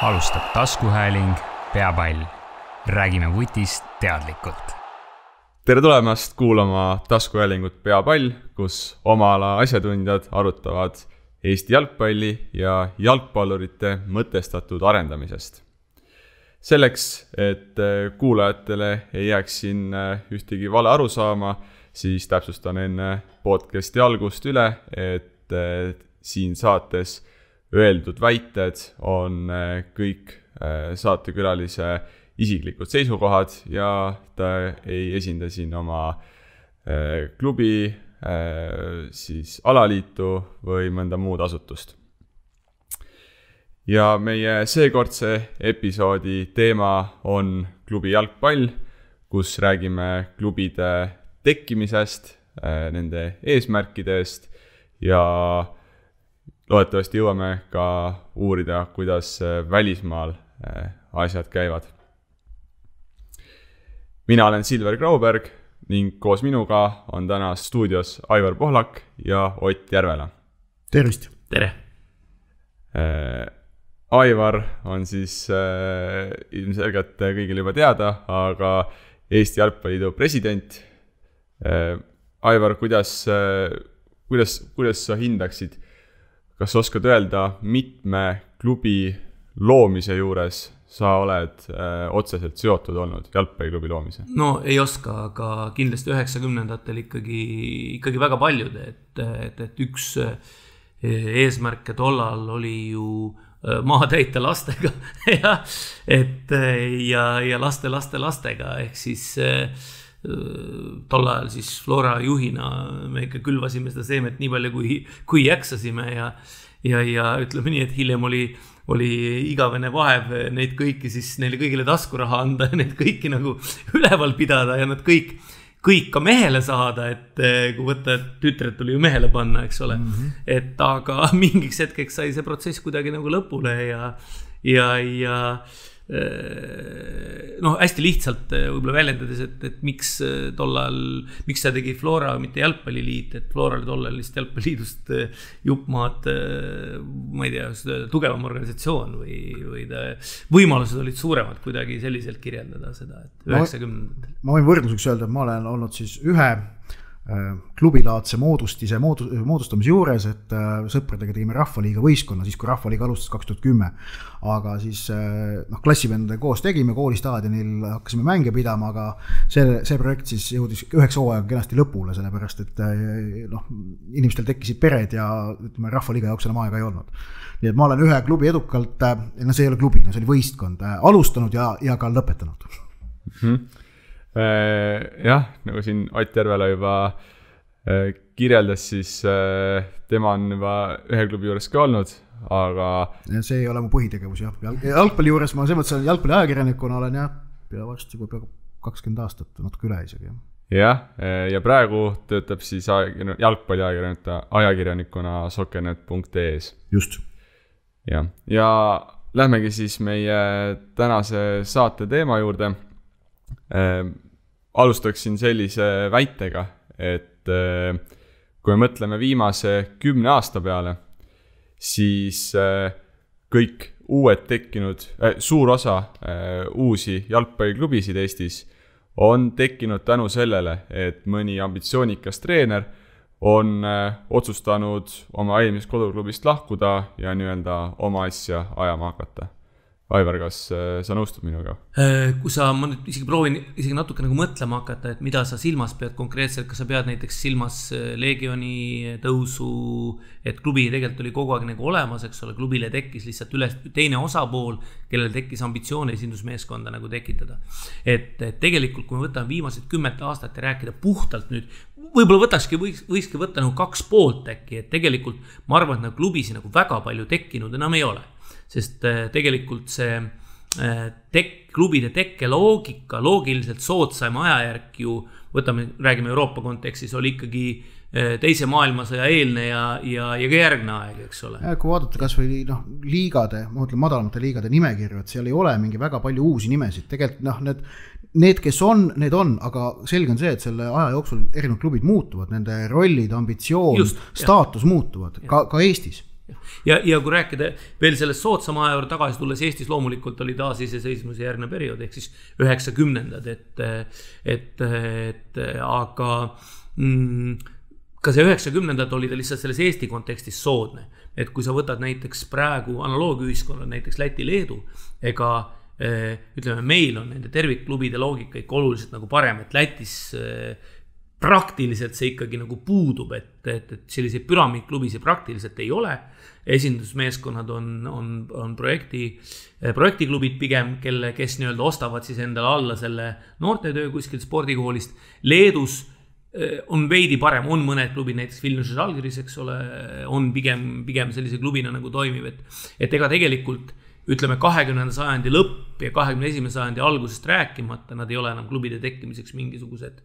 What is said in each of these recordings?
Alustab taskuhääling Peapall. Räägime vutist teadlikult. Tere tulemast kuulama taskuhäälingut Peapall, kus oma ala asjatundjad arutavad Eesti jalgpalli ja jalgpallurite mõtestatud arendamisest. Selleks, et kuulajatele ei jääks siin ühtegi vale arusaama, siis täpsustan enne podcasti algust üle, et siin saates öeldud väited on kõik saatekülalise isiklikud seisukohad ja ta ei esinda siin oma klubi, siis alaliitu või mõnda muud asutust. Ja meie seekordse episoodi teema on klubi jalgpall, kus räägime klubide tekkimisest, nende eesmärkidest ja loodetavasti jõuame ka uurida, kuidas välismaal asjad käivad. Mina olen Silver Grauberg ning koos minuga on täna stuudios Aivar Pohlak ja Ott Järvela. Tervist! Tere! Aivar on siis ilmselgelt kõigile juba teada, aga Eesti Jalgpalliliidu president. Aivar, kuidas sa hindaksid? Kas oskad öelda, mitme klubi loomise juures sa oled otseselt seotud olnud, jalgpalliklubi loomise? No ei oska, aga kindlasti 90-ndatel ikkagi väga paljud, et üks eesmärke tollal oli ju maa täita lastega ja lastega, ehk siis tol ajal siis Flora juhina me ikka külvasime seda seemet nii palju kui jaksasime ja ütleme nii, et hiljem oli igavene vaev neid kõiki siis neile kõigile taskuraha anda ja neid kõiki nagu üleval pidada ja nad kõik ka mehele saada, et kui võtta, et tütred tuli ju mehele panna, eks ole. Et aga mingiks hetkeks sai see protsess kuidagi nagu lõpule ja hästi lihtsalt võib-olla väljendades, et miks tollal, miks see tegi Flora, mitte jalgpalliliit, et Flora oli tollal lihtsalt jalgpalliliidust juppmaad, ma ei tea, tugevam organisatsioon või võimalused olid suuremad kuidagi selliselt kirjeldada seda, et 90-ndatel. Ma võin võrdluseks öelda, et ma olen olnud siis ühe klubilaadse moodustamise juures, et sõpradega tegime Rahvaliiga võistkonna, siis kui Rahvaliiga alustas 2010. Aga siis klassivendade koos tegime, koolistaadionil hakkasime mänge pidama, aga see projekt siis jõudis 9 hooaega kenasti lõpule, sellepärast, et inimestel tekkisid pered ja Rahvaliiga jaoks enam aega ei olnud. Nii et ma olen ühe klubi edukalt, see ei ole klubi, see oli võistkond, alustanud ja ka lõpetanud. Jah, nagu siin Ott Järvela juba kirjeldas, siis tema on juba ühe klubi juures ka olnud, aga see ei ole mu põhitegevus, jah. Jalgpalli juures ma selles mõttes jalgpalli ajakirjanikuna olen pea varsti kui 20 aastat, natuke üle isegi. Jah, ja praegu töötab siis jalgpalli ajakirjanikuna soccernet.ee-s. Just. Ja lähmegi siis meie tänase saate teema juurde. Alustaksin sellise väitega, et kui me mõtleme viimase 10 aasta peale, siis kõik uued tekkinud, suur osa uusi jalgpalliklubisid Eestis on tekkinud tänu sellele, et mõni ambitsioonikas treener on otsustanud oma eelmisest koduklubist lahkuda ja oma asja ajama hakata. Aivar, kas sa nõustud minuga? Kui ma nüüd isegi proovin natuke nagu mõtlema hakata, et mida sa silmas pead konkreetselt, kas sa pead näiteks silmas Leegioni tõusu, et klubi tegelikult oli kogu aeg nagu olemas, eks ole, klubile tekkis lihtsalt teine osapool, kellel tekkis ambitsioone esindusmeeskonda nagu tekitada. Et tegelikult, kui me võtame viimased 10 aastat ja rääkida puhtalt nüüd, võib-olla võikski võtta nagu 2 poolt äkki, et tegelikult ma arvan, et klubisi nagu väga palju tekkinud enam ei ole. Sest tegelikult see klubide tekke loogika, loogiliselt soodsaim ajajärk ju, räägime Euroopa kontekstis, oli ikkagi teise maailmasõja eelne ja ka järgne aeg, eks ole. Kui vaadata kas või liigade, ma mõtlen madalamate liigade nimekirju, et seal ei ole mingi väga palju uusi nimesid. Tegelikult need, kes on, need on, aga selge on see, et selle aja jooksul erinevad klubid muutuvad, nende rollid, ambitsioon, staatus muutuvad, ka Eestis. ja kui rääkida veel sellest soodsama aja juurde tagasi tulles, Eestis loomulikult oli taasiseseisvumise järgne periood, ehk siis 90-ndad, aga ka see 90-ndad oli ta lihtsalt selles Eesti kontekstis soodne. Et kui sa võtad näiteks praegu analoogühiskonnad, näiteks Läti-Leedu, ega ütleme, meil on nende tervikklubide loogika ikka oluliselt nagu parem, et Lätis praktiliselt see ikkagi nagu puudub, et selliseid püramiidklubisid praktiliselt ei ole. Esindusmeeskonnad on projektiklubid pigem, kes nii-öelda ostavad siis endale alla selle noortetöö kuskil spordikoolist. Leedus on veidi parem, on mõned klubid, näiteks Vilniuse Žalgiris, eks ole, on pigem sellise klubina nagu toimiv, et ega tegelikult ütleme 20. sajandi lõpp ja 21. sajandi algusest rääkimata, nad ei ole enam klubide tekkimiseks mingisugused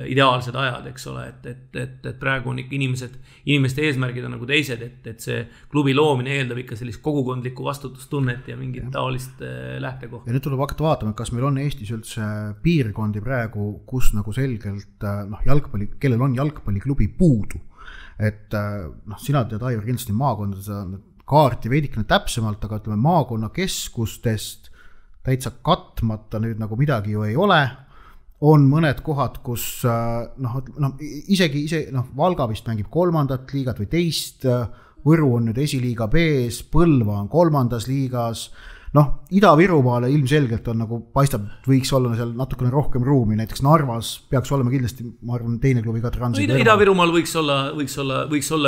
ideaalsed ajad, eks ole, et praegu on ikka inimeste eesmärgid on nagu teised, et see klubi loomine eeldab ikka sellist kogukondlikku vastutustunnet ja mingit taolist lähtekohta. Ja nüüd tuleb hakata vaatama, kas meil on Eestis üldse piirkondi praegu, kus nagu selgelt kellel on jalgpalliklubi puudu. Et sina tead, Aivar, kindlasti maakondades kaarti veidikene täpsemalt, aga ütleme maakonnakeskustest täitsa katmata nüüd nagu midagi ju ei ole. On mõned kohad, kus isegi Valga vist mängib 3. liigat või 2. Võru on nüüd esiliiga B-s, Põlva on 3. liigas. Ida-Virumaale ilmselgelt on nagu paistab, võiks olla seal natukene rohkem ruumi, näiteks Narvas peaks olema kindlasti, ma arvan, teine klubi ka Transi. Ida-Virumaal võiks olla,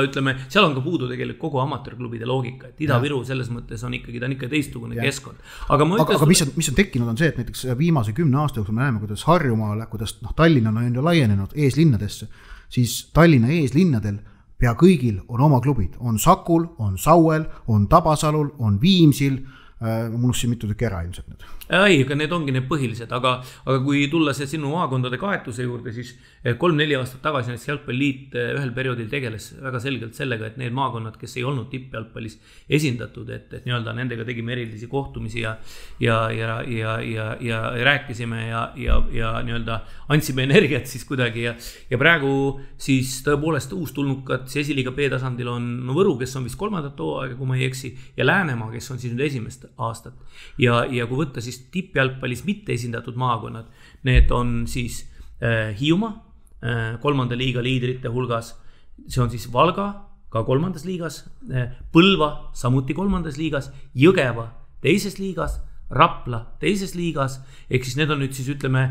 ütleme, seal on ka puudu tegelikult kogu amatöörklubide loogika, et Ida-Viru selles mõttes on ikkagi, ta on ikka teistsugune keskkond. Aga mis on tekkinud on see, et näiteks viimase 10 aasta jooksul me näeme, kuidas Harjumaale, kuidas Tallinna on ju laienenud eeslinnadesse, siis Tallinna eeslinnadel pea kõigil on oma klubid, on Sakul, on Sauel, on Tabasalul, on Viimsil, unustasin mitu tükki ära ilmselt nüüd. Ei, aga need ongi need põhilised, aga kui tulla see sinu maakondade kaetuse juurde, siis 3-4 aastat tagasi näiteks Jalgpalliliit ühel perioodil tegeles väga selgelt sellega, et need maakonnad, kes ei olnud tippjalgpallis esindatud, et nii-öelda nendega tegime erilisi kohtumisi ja rääkisime ja nii-öelda andsime energiat siis kuidagi ja praegu siis tõepoolest uustulnukad esiliiga B-tasandil on Võru, kes on vist 3. hooaega, kui ma ei eksi, ja Läänemaa, kes on siis nüüd esimest aastat ja kui võtta siis tippjalgpallis mitte esindatud maakonnad, need on siis Hiiumaa 3. liiga liidrite hulgas, see on siis Valga ka 3. liigas, Põlva samuti 3. liigas, Jõgeva 2. liigas, Rapla 2. liigas, ehk siis need on nüüd siis ütleme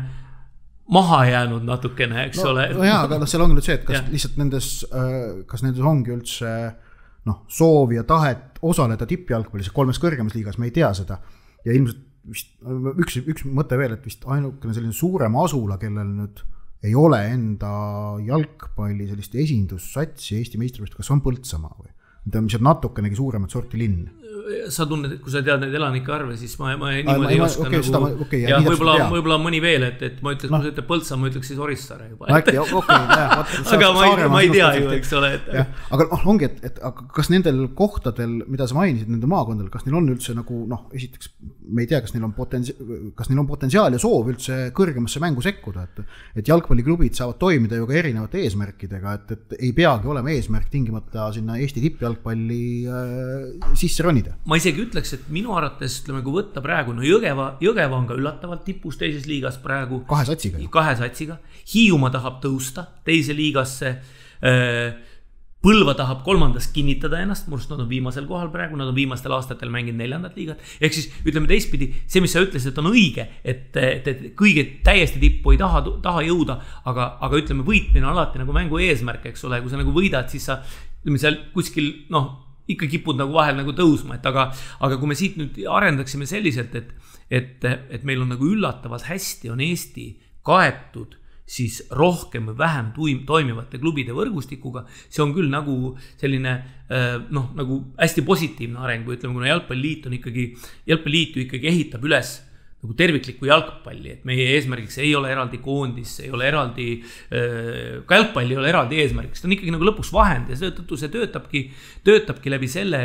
maha jäänud natukene, eks ole. Jaa, aga seal ongi nüüd see, et kas lihtsalt kas nendes ongi üldse soov ja tahet osaleda tippjalgpallis 3 kõrgemas liigas, me ei tea seda. Ja ilmselt vist üks mõte veel, et vist ainukene selline suurem asula, kellel nüüd ei ole enda jalgpalli sellist esindussatsi Eesti meistrivõistlustel, kas on Põltsamaa või? Mis on natukenegi suuremat sorti linn. Sa tunned, kui sa tead neid elanike arve, siis ma niimoodi ei oska ja võib-olla mõni veel, et ma ütleks, kui sa ütled Põltsamaa, ma ütleks siis Orissaare juba. Aga ma ei tea ju, eks ole. Aga ongi, et kas nendel kohtadel, mida sa mainisid, nende maakondadel, kas neil on üldse nagu, esiteks me ei tea, kas neil on potentsiaal ja soov üldse kõrgemasse mängu sekkuda, et jalgpalliklubid saavad toimida ju ka erinevate eesmärkidega, et ei peagi olema eesmärk tingimata sinna Eesti tippjalgpalli sisse ronida. Ma isegi ütleks, et minu arvates, ütleme, kui võtta praegu, Jõgeva on ka üllatavalt tipus 2. liigas praegu. 2 satsiga. Hiiumaa tahab tõusta 2. liigasse. Põlva tahab 3. kinnitada ennast, murust nad on viimasel kohal praegu, nad on viimastel aastatel mänginud 4. liigat. Ehk siis, ütleme teistpidi, see, mis sa ütlesid, et on õige, et kõige täiesti tippu ei taha jõuda, aga ütleme, võitmine on alati nagu mängu eesmärk, eks ole, kui sa nagu võidad, siis sa, ütleme, seal kuskil, ikka kipud nagu vahel nagu tõusma, aga kui me siit nüüd arendaksime selliselt, et meil on nagu üllatavalt hästi on Eesti kaetud siis rohkem või vähem toimivate klubide võrgustikuga, see on küll nagu selline nagu hästi positiivne areng, kui ütleme, kuna Jalgpalliliit ju ikkagi ehitab üles nagu terviklikku jalgpalli, et meie eesmärgiks ei ole eraldi koondis, ei ole eraldi, ka jalgpalli ei ole eraldi eesmärgiks, ta on ikkagi nagu lõpuks vahend ja seetõttu see töötabki läbi selle,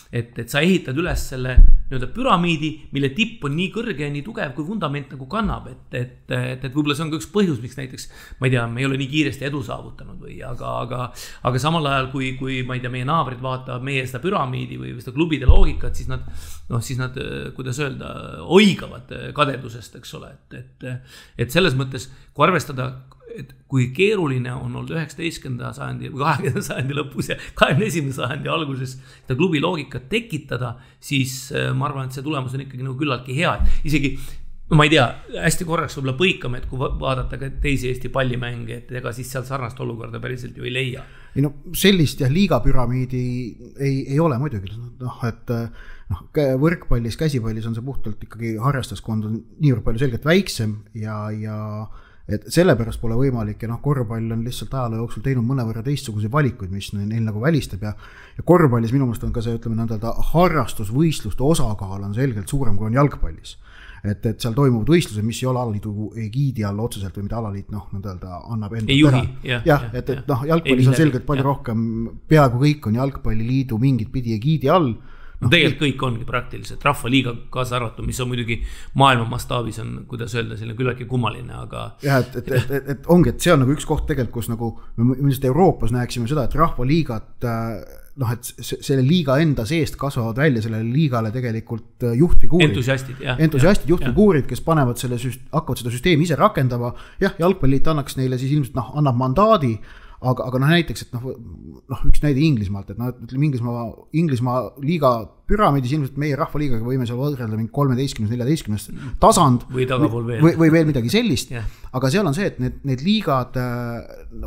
et sa ehitad üles selle nii-öelda püramiidi, mille tipp on nii kõrge ja nii tugev, kui vundament nagu kannab, et võib-olla see on ka üks põhjus, miks näiteks, ma ei tea, me ei ole nii kiiresti edu saavutanud või, aga samal ajal, kui ma ei tea, meie naabrid vaatavad meie seda püramiidi või seda klubide loogikat, siis nad, kuidas öelda, oigavad kadedusest, eks ole, et selles mõttes, kui arvestada, et kui keeruline on olnud 19. sajandi või 20. sajandi lõpus ja 21. sajandi alguses seda klubi loogikat tekitada, siis ma arvan, et see tulemus on ikkagi nagu küllaltki hea. Isegi, ma ei tea, hästi korraks võib-olla põikame, et kui vaadata ka teisi Eesti pallimänge, et ega siis seal sarnast olukorda päriselt ju ei leia. Ei no sellist ja liigapüramiidi ei ole muidugi, et võrkpallis, käsipallis on see puhtalt ikkagi harrastuskond on niivõrd palju selgelt väiksem ja et sellepärast pole võimalik ja korvpall on lihtsalt ajaloo jooksul teinud mõnevõrra teistsuguseid valikuid, mis neil nagu välistab ja korvpallis minu meelest on ka see, ütleme nõnda, harrastusvõistluste osakaal on selgelt suurem, kui on jalgpallis. Et seal toimuvad võistlused, mis ei ole alaliidu egiidi all otseselt või mida alaliit nõnda annab enda jah, et jalgpallis on selgelt palju rohkem, peaaegu kõik on jalgpalliliidu mingit pidi egiidi all. No tegelikult kõik ongi praktiliselt Rahvaliiga kaasa arvatud, mis on muidugi maailma mastaabis on, kuidas öelda, selline küllaltki kummaline, aga jah, et ongi, et see on nagu üks koht tegelikult, kus nagu me ilmselt Euroopas näeksime seda, et Rahvaliigat et selle liiga enda seest kasvavad välja sellele liigale tegelikult juhtfiguurid, juhtfiguurid, kes panevad hakkavad seda süsteemi ise rakendama, jah, jalgpalliliit annaks neile siis ilmselt annab mandaadi, aga näiteks, et üks näide Inglismaalt, et ütleme Inglismaa liiga püramiidis ilmselt meie Rahvaliigaga võime seal võrrelda mingi 13-14 tasand või veel midagi sellist, aga seal on see, et need liigad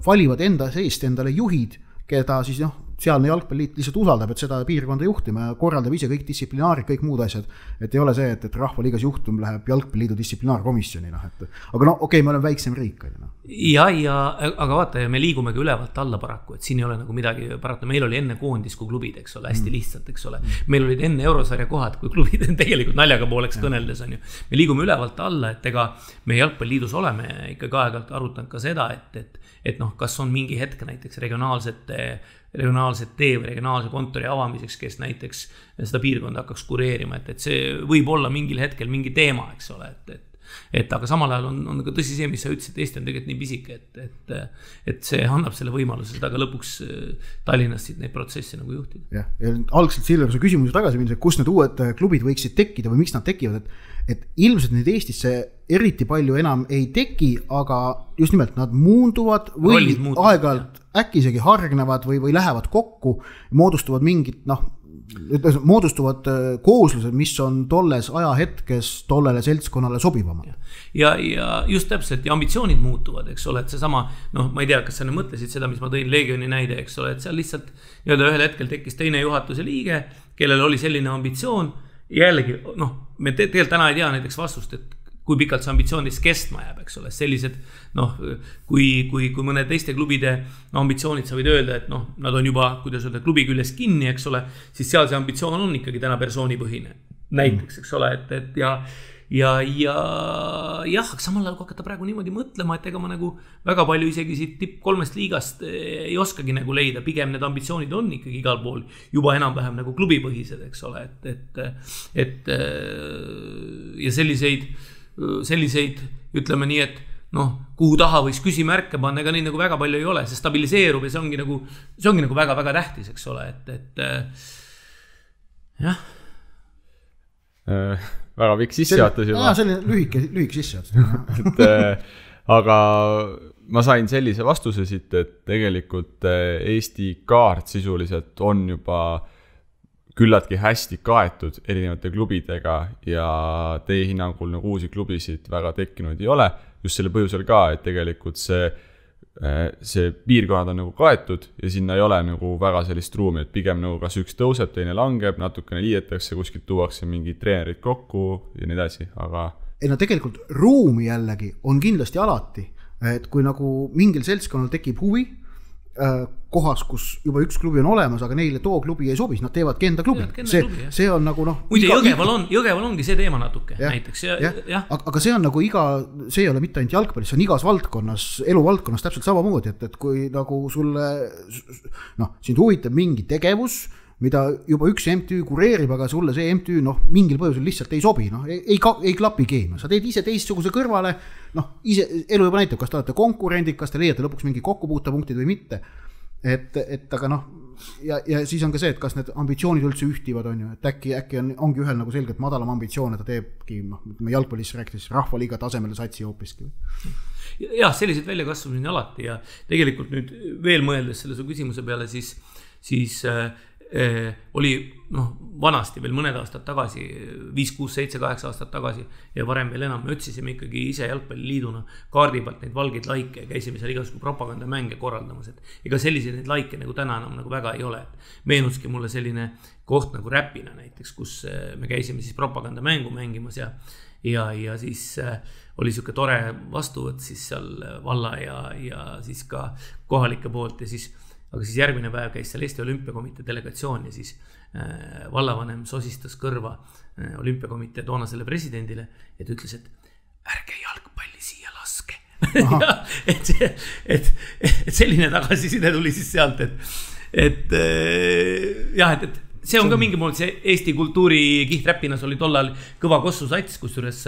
valivad enda seest endale juhid, keda siis sealne jalgpalliliit lihtsalt usaldab, et seda piirkonda juhtima ja korraldab ise kõik distsiplinaarid, kõik muud asjad, et ei ole see, et Rahvaliigas juhtum läheb jalgpalliliidu distsiplinaarkomisjoni, aga okei, me oleme väiksem riik. Aga vaata, ja me liigumegi ülevalt alla paraku, et siin ei ole nagu midagi parata, meil oli enne koondis kui klubid, eks ole, hästi lihtsalt, eks ole, meil olid enne eurosarja kohad, kui klubid tegelikult naljaga pooleks kõneldes on ju, me liigume ülevalt alla, et ega me jalgpalliliidus oleme ikkagi aeg-ajalt arutanud ka seda, et kas on mingi hetk näiteks regionaalset tee või regionaalse kontori avamiseks, kes näiteks seda piirkonda hakkaks kureerima, et see võib olla mingil hetkel mingi teema, eks ole, aga samal ajal on ka tõsi see, mis sa ütlesid, Eesti on tegelikult nii pisike, et see annab selle võimaluse seda ka lõpuks Tallinnast neid protsesse nagu juhtida. Ja algselt Silver, su küsimuse tagasi minnes, kus need uued klubid võiksid tekkida või miks nad tekivad, et ilmselt need Eestisse eriti palju enam ei teki, aga just nimelt nad muunduvad või aeg-ajalt äkki isegi hargnevad või lähevad kokku, moodustavad mingid, moodustuvad kooslused, mis on tolles ajahetkes tollele seltskonnale sobivamad. Ja just täpselt, ja ambitsioonid muutuvad, eks ole, et see sama, ma ei tea, kas sa mõtlesid seda, mis ma tõin Leegioni näide, eks ole, et seal lihtsalt ühel hetkel tekkis teine juhatuse liige, kellel oli selline ambitsioon, jällegi, me tegelikult täna ei tea näiteks vastust, et kui pikalt see ambitsioonist kestma jääb, eks ole, sellised, kui mõne teiste klubide ambitsioonid sa võid öelda, et nad on juba, kuidas öelda, klubi küljes kinni, eks ole, siis seal see ambitsioon on ikkagi täna persoonipõhine, näiteks, eks ole, et jah, samal ajal kui hakata praegu niimoodi mõtlema, et ega ma nagu väga palju isegi siit tipp 3 liigast ei oskagi nagu leida, pigem need ambitsioonid on ikkagi igal pool juba enam-vähem nagu klubipõhised, eks ole, ja selliseid, ütleme nii, et kuhu taha võiks küsimärke panna, ega neid nagu väga palju ei ole, see stabiliseerub ja see ongi nagu väga-väga tähtis, eks ole, et jah. Väga pikk sissejuhatus juba. Selline lühike sissejuhatus. Aga ma sain sellise vastuse siit, et tegelikult Eesti kaart sisuliselt on juba küllaltki hästi kaetud erinevate klubidega ja teie hinnangul nagu uusi klubisid väga tekkinud ei ole. Just selle põhjusel ka, et tegelikult see piirkonnad on nagu kaetud ja sinna ei ole nagu väga sellist ruumi, et pigem nagu kas üks tõuseb, teine langeb, natukene liidetakse, kuskilt tuuakse mingid treenerid kokku ja nii edasi, aga ei tegelikult ruumi jällegi on kindlasti alati, et kui nagu mingil seltskonnal tekib huvi kohas, kus juba üks klubi on olemas, aga neile too klubi ei sobi, nad teevadki enda klubi. See on nagu muide, Jõgeval ongi see teema natuke näiteks. Aga see on nagu see ei ole mitte ainult jalgpallis, see on igas valdkonnas, eluvaldkonnas täpselt samamoodi, et kui nagu sulle sind huvitab mingi tegevus, mida juba üks MTÜ kureerib, aga sulle see MTÜ mingil põhjusel lihtsalt ei sobi, ei klapi keemia, sa teed ise teistsuguse kõrvale, ise elu juba näitab, kas te olete konkurendid, kas te leiate lõpuks mingi kokkupuutepunktid või mitte, et aga ja siis on ka see, et kas need ambitsioonid üldse ühtivad, on ju, et äkki ongi ühel nagu selgelt madalam ambitsioon, et ta teebki, me jalgpallis rääkides rahvaliiga tasemele satsi hoopiski. Jah, sellised väljakasvamine alati ja tegelikult nüüd veel mõeldes selle su küsimuse peale, siis oli vanasti veel mõned aastad tagasi, 5, 6, 7, 8 aastat tagasi ja varem veel enam, me otsisime ikkagi ise jalgpalliliiduna kaardi pealt neid valgeid laike ja käisime seal igasugune propagandamänge korraldamas, et ega selliseid neid laike nagu täna enam nagu väga ei ole. Meenuski mulle selline koht nagu Räpina näiteks, kus me käisime siis propagandamängu mängimas ja siis oli siuke tore vastuvõtt siis seal valla ja siis ka kohalike poolt ja siis aga siis järgmine päev käis seal Eesti Olümpiakomitee delegatsioon ja siis vallavanem sosistas kõrva Olümpiakomitee toonasele presidendile ja ta ütles, et ärge jalgpalli siia laske. et selline tagasiside tuli siis sealt, et see on ka mingi moodi see Eesti kultuuri kiht Räpinas oli tollal kõva kossu sats, kusjuures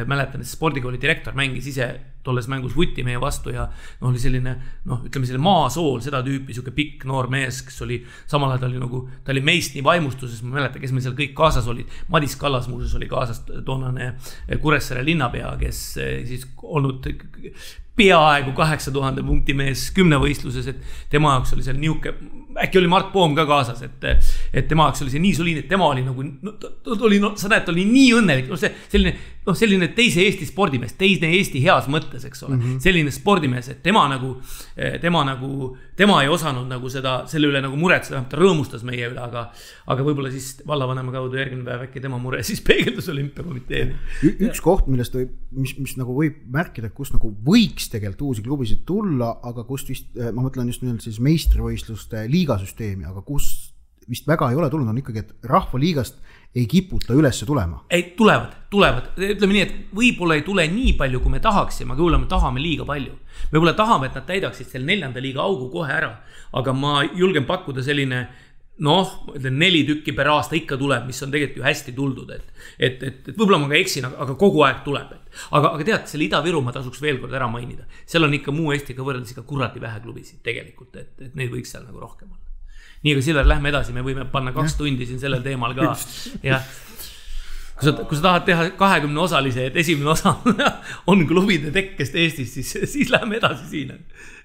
mäletan, et spordikooli direktor mängis ise tolles mängus vutti meie vastu ja oli selline, ütleme selle maasool, seda tüüpi, siuke pikk noor mees, kes oli samal ajal ta oli meist nii vaimustuses, ma mäletan, kes meil seal kõik kaasas olid. Madis Kallas muuseas oli kaasas toonane Kuressaare linnapea, kes siis olnud peaaegu 8000 punkti mees 10 võistluses, et tema jaoks oli seal niuke, äkki oli Mart Poom ka kaasas, et tema jaoks oli see nii soliin, et tema oli nagu, sa näed, ta oli nii õnnelik, selline teise Eesti spordimees, teine Eesti heas mõttes, eks ole, selline spordimees, et tema ei osanud nagu selle üle nagu muretseda, ta rõõmustas meie üle, aga võib-olla siis vallavanema kaudu järgmine päev äkki tema mure siis peegeldus Olümpiakomitee. Üks koht, millest mis nagu võib märkida, kus nagu võiks tegelikult uusi klubisid tulla, aga kust vist, ma mõtlen just nüüd siis meistrivõistluste liigasüsteemi, aga kus vist väga ei ole tulnud, on ikkagi, et rahvaliigast ei kiputa ülesse tulema. Ei, tulevad. Ütleme nii, et võib-olla ei tule nii palju, kui me tahaksime, aga võib-olla me tahame liiga palju. Me võib-olla tahame, et nad täidaksid selle 4. liiga augu kohe ära, aga ma julgen pakkuda selline 4 tükki per aasta ikka tuleb, mis on tegelikult ju hästi tuldud, et võib-olla ma ka eksin, aga kogu aeg tuleb. Aga tead, selle Ida-Virumaa tasuks veel kord ära mainida. Seal on ikka muu Eestiga võrreldes ikka kuradi vähe klubisid tegelikult, et neid võiks seal nagu rohkem olla. Nii, aga Silver, lähme edasi, me võime panna 2 tundi siin sellel teemal ka. Ja kui sa tahad teha 20 osalise, et esimene osa on klubide tekkest Eestis, siis lähme edasi siin.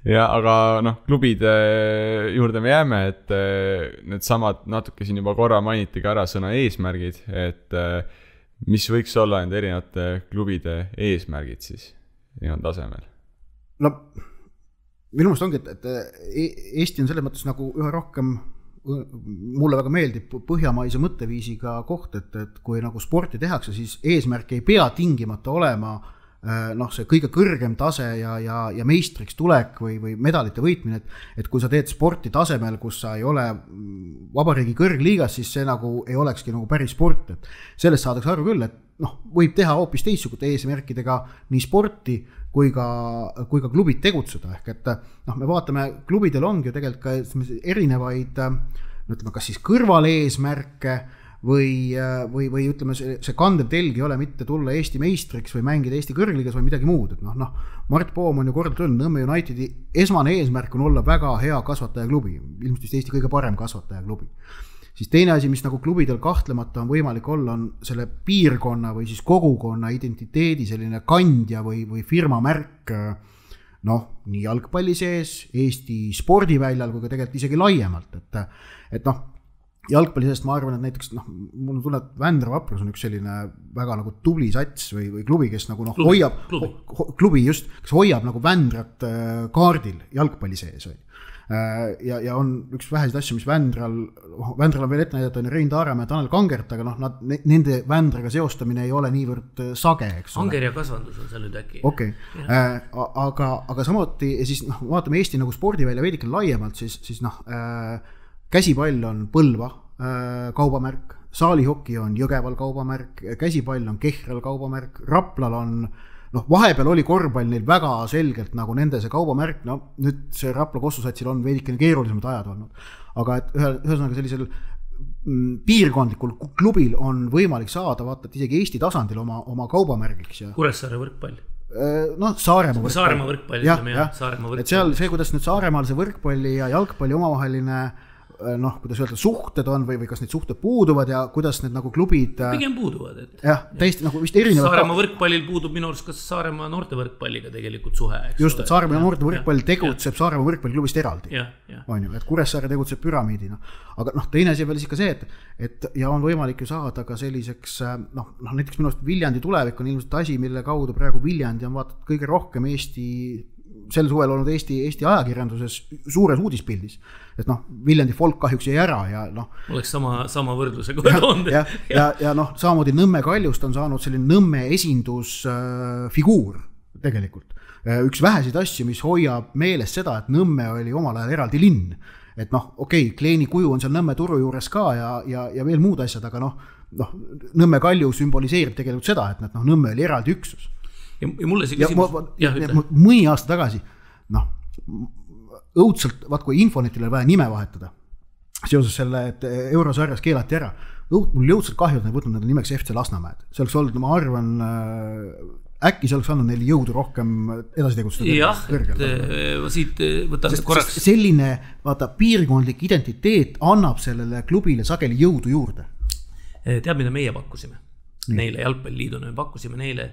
Ja, aga klubide juurde me jääme, et need samad natuke siin juba korra mainiti ka ära sõna eesmärgid, et mis võiks olla nende erinevate klubide eesmärgid siis nii tasemel? Minu mõelest ongi, et Eesti on selles mõttes nagu üha rohkem, mulle väga meeldib põhjamaise mõtteviisiga koht, et kui nagu sporti tehakse, siis eesmärk ei pea tingimata olema see kõige kõrgem tase ja meistriks tulek või medalite võitmine, et kui sa teed sporti tasemel, kus sa ei ole vabariigi kõrgliigas, siis see nagu ei olekski nagu päris sport, et sellest saadakse aru küll, et võib teha hoopis teistsugute eesmärkidega nii sporti kui ka klubid tegutseda, ehk et me vaatame, klubidel ongi ju tegelikult ka erinevaid, ütleme, kas siis kõrvaleesmärke või ütleme, see kandev telg ei ole mitte tulla Eesti meistriks või mängida Eesti kõrgliigas või midagi muud, et Mart Poom on ju kordalt öelnud, Nõmme Unitedi esmane eesmärk on olla väga hea kasvatajaklubi, ilmselt vist Eesti kõige parem kasvatajaklubi. Siis teine asi, mis nagu klubidel kahtlemata on võimalik olla, on selle piirkonna või siis kogukonna identiteedi selline kandja või firma märk, nii jalgpalli sees, Eesti spordiväljal kui ka tegelikult isegi laiemalt, et jalgpalli seest ma arvan, et näiteks mul on tunne, et Vändra Vaprus on üks selline väga nagu tubli sats või klubi, kes nagu klubi just, kes hoiab nagu Vändrat kaardil jalgpalli sees või. Ja on üks väheseid asju, mis Vändral on veel ette näidata, on Rein Taaremäe ja Tanel Kangert, aga nende Vändraga seostamine ei ole niivõrd sage, eks ole. Anger ja kasvandus on seal nüüd äkki. Okei. Aga samuti, siis vaatame Eesti nagu spordivälja veidikene laiemalt, siis käsipall on Põlva kaubamärk, saalihoki on Jõgeval kaubamärk, käsipall on Kehral kaubamärk, Raplal on noh, vahepeal oli korvpall neil väga selgelt nagu nende see kaubamärk, no nüüd see Rapla Kossusatsil on veidikene keerulisemad ajad olnud, aga et ühesõnaga sellisel piirkondlikul klubil on võimalik saada, vaata, et isegi Eesti tasandil oma kaubamärgiks. Ja Kuressaare võrkpall. No Saaremaa võrkpall, ütleme jah, Saaremaa võrkpall. Et seal see, kuidas nüüd Saaremaal see võrkpalli ja jalgpalli omavaheline noh, kuidas öelda, suhted on või kas need suhted puuduvad ja kuidas need nagu klubid pigem puuduvad, et jah, täiesti nagu vist erinevad Saaremaa võrkpallil puudub minu arust kas Saaremaa noorte võrkpalliga tegelikult suhe, eks just, et Saaremaa noorte võrkpall tegutseb Saaremaa võrkpalliklubist eraldi on ju, et Kuressaare tegutseb püramiidina, aga noh, teine asi veel ka see, et ja on võimalik ju saada ka selliseks noh, näiteks minu arust Viljandi tulevik on ilmselt asi, mille kaudu praegu Viljandi on vaata kõige rohkem sel suvel olnud Eesti ajakirjanduses suures uudispildis, et noh, Viljandi folk kahjuks jäi ära ja noh. Oleks sama võrdluse kohe toonud. Ja noh, samamoodi Nõmme Kaljust on saanud selline Nõmme esindusfiguur tegelikult. Üks väheseid asju, mis hoiab meeles seda, et Nõmme oli omal ajal eraldi linn. Et noh, okei, Kleeni kuju on seal Nõmme turu juures ka ja veel muud asjad, aga noh, Nõmme Kalju sümboliseerib tegelikult seda, et Nõmme oli eraldi üksus. Ja mulle see küsimus... mõni aasta tagasi, noh, õudselt, vaat kui Infonetile vaja nime vahetada, seoses selle, et eurosarjas keelati ära, mul jõudselt kahju, et nad võtnud nende nimeks FC Lasnamäed. See oleks olnud, ma arvan, äkki see oleks andnud neile jõudu rohkem edasi tegustada. Jah, siit võtan korraks. Selline, vaata, piirkondlik identiteet annab sellele klubile sageli jõudu juurde. Tead, mida meie pakkusime? Neile jalgpalliliiduna me pakkusime neile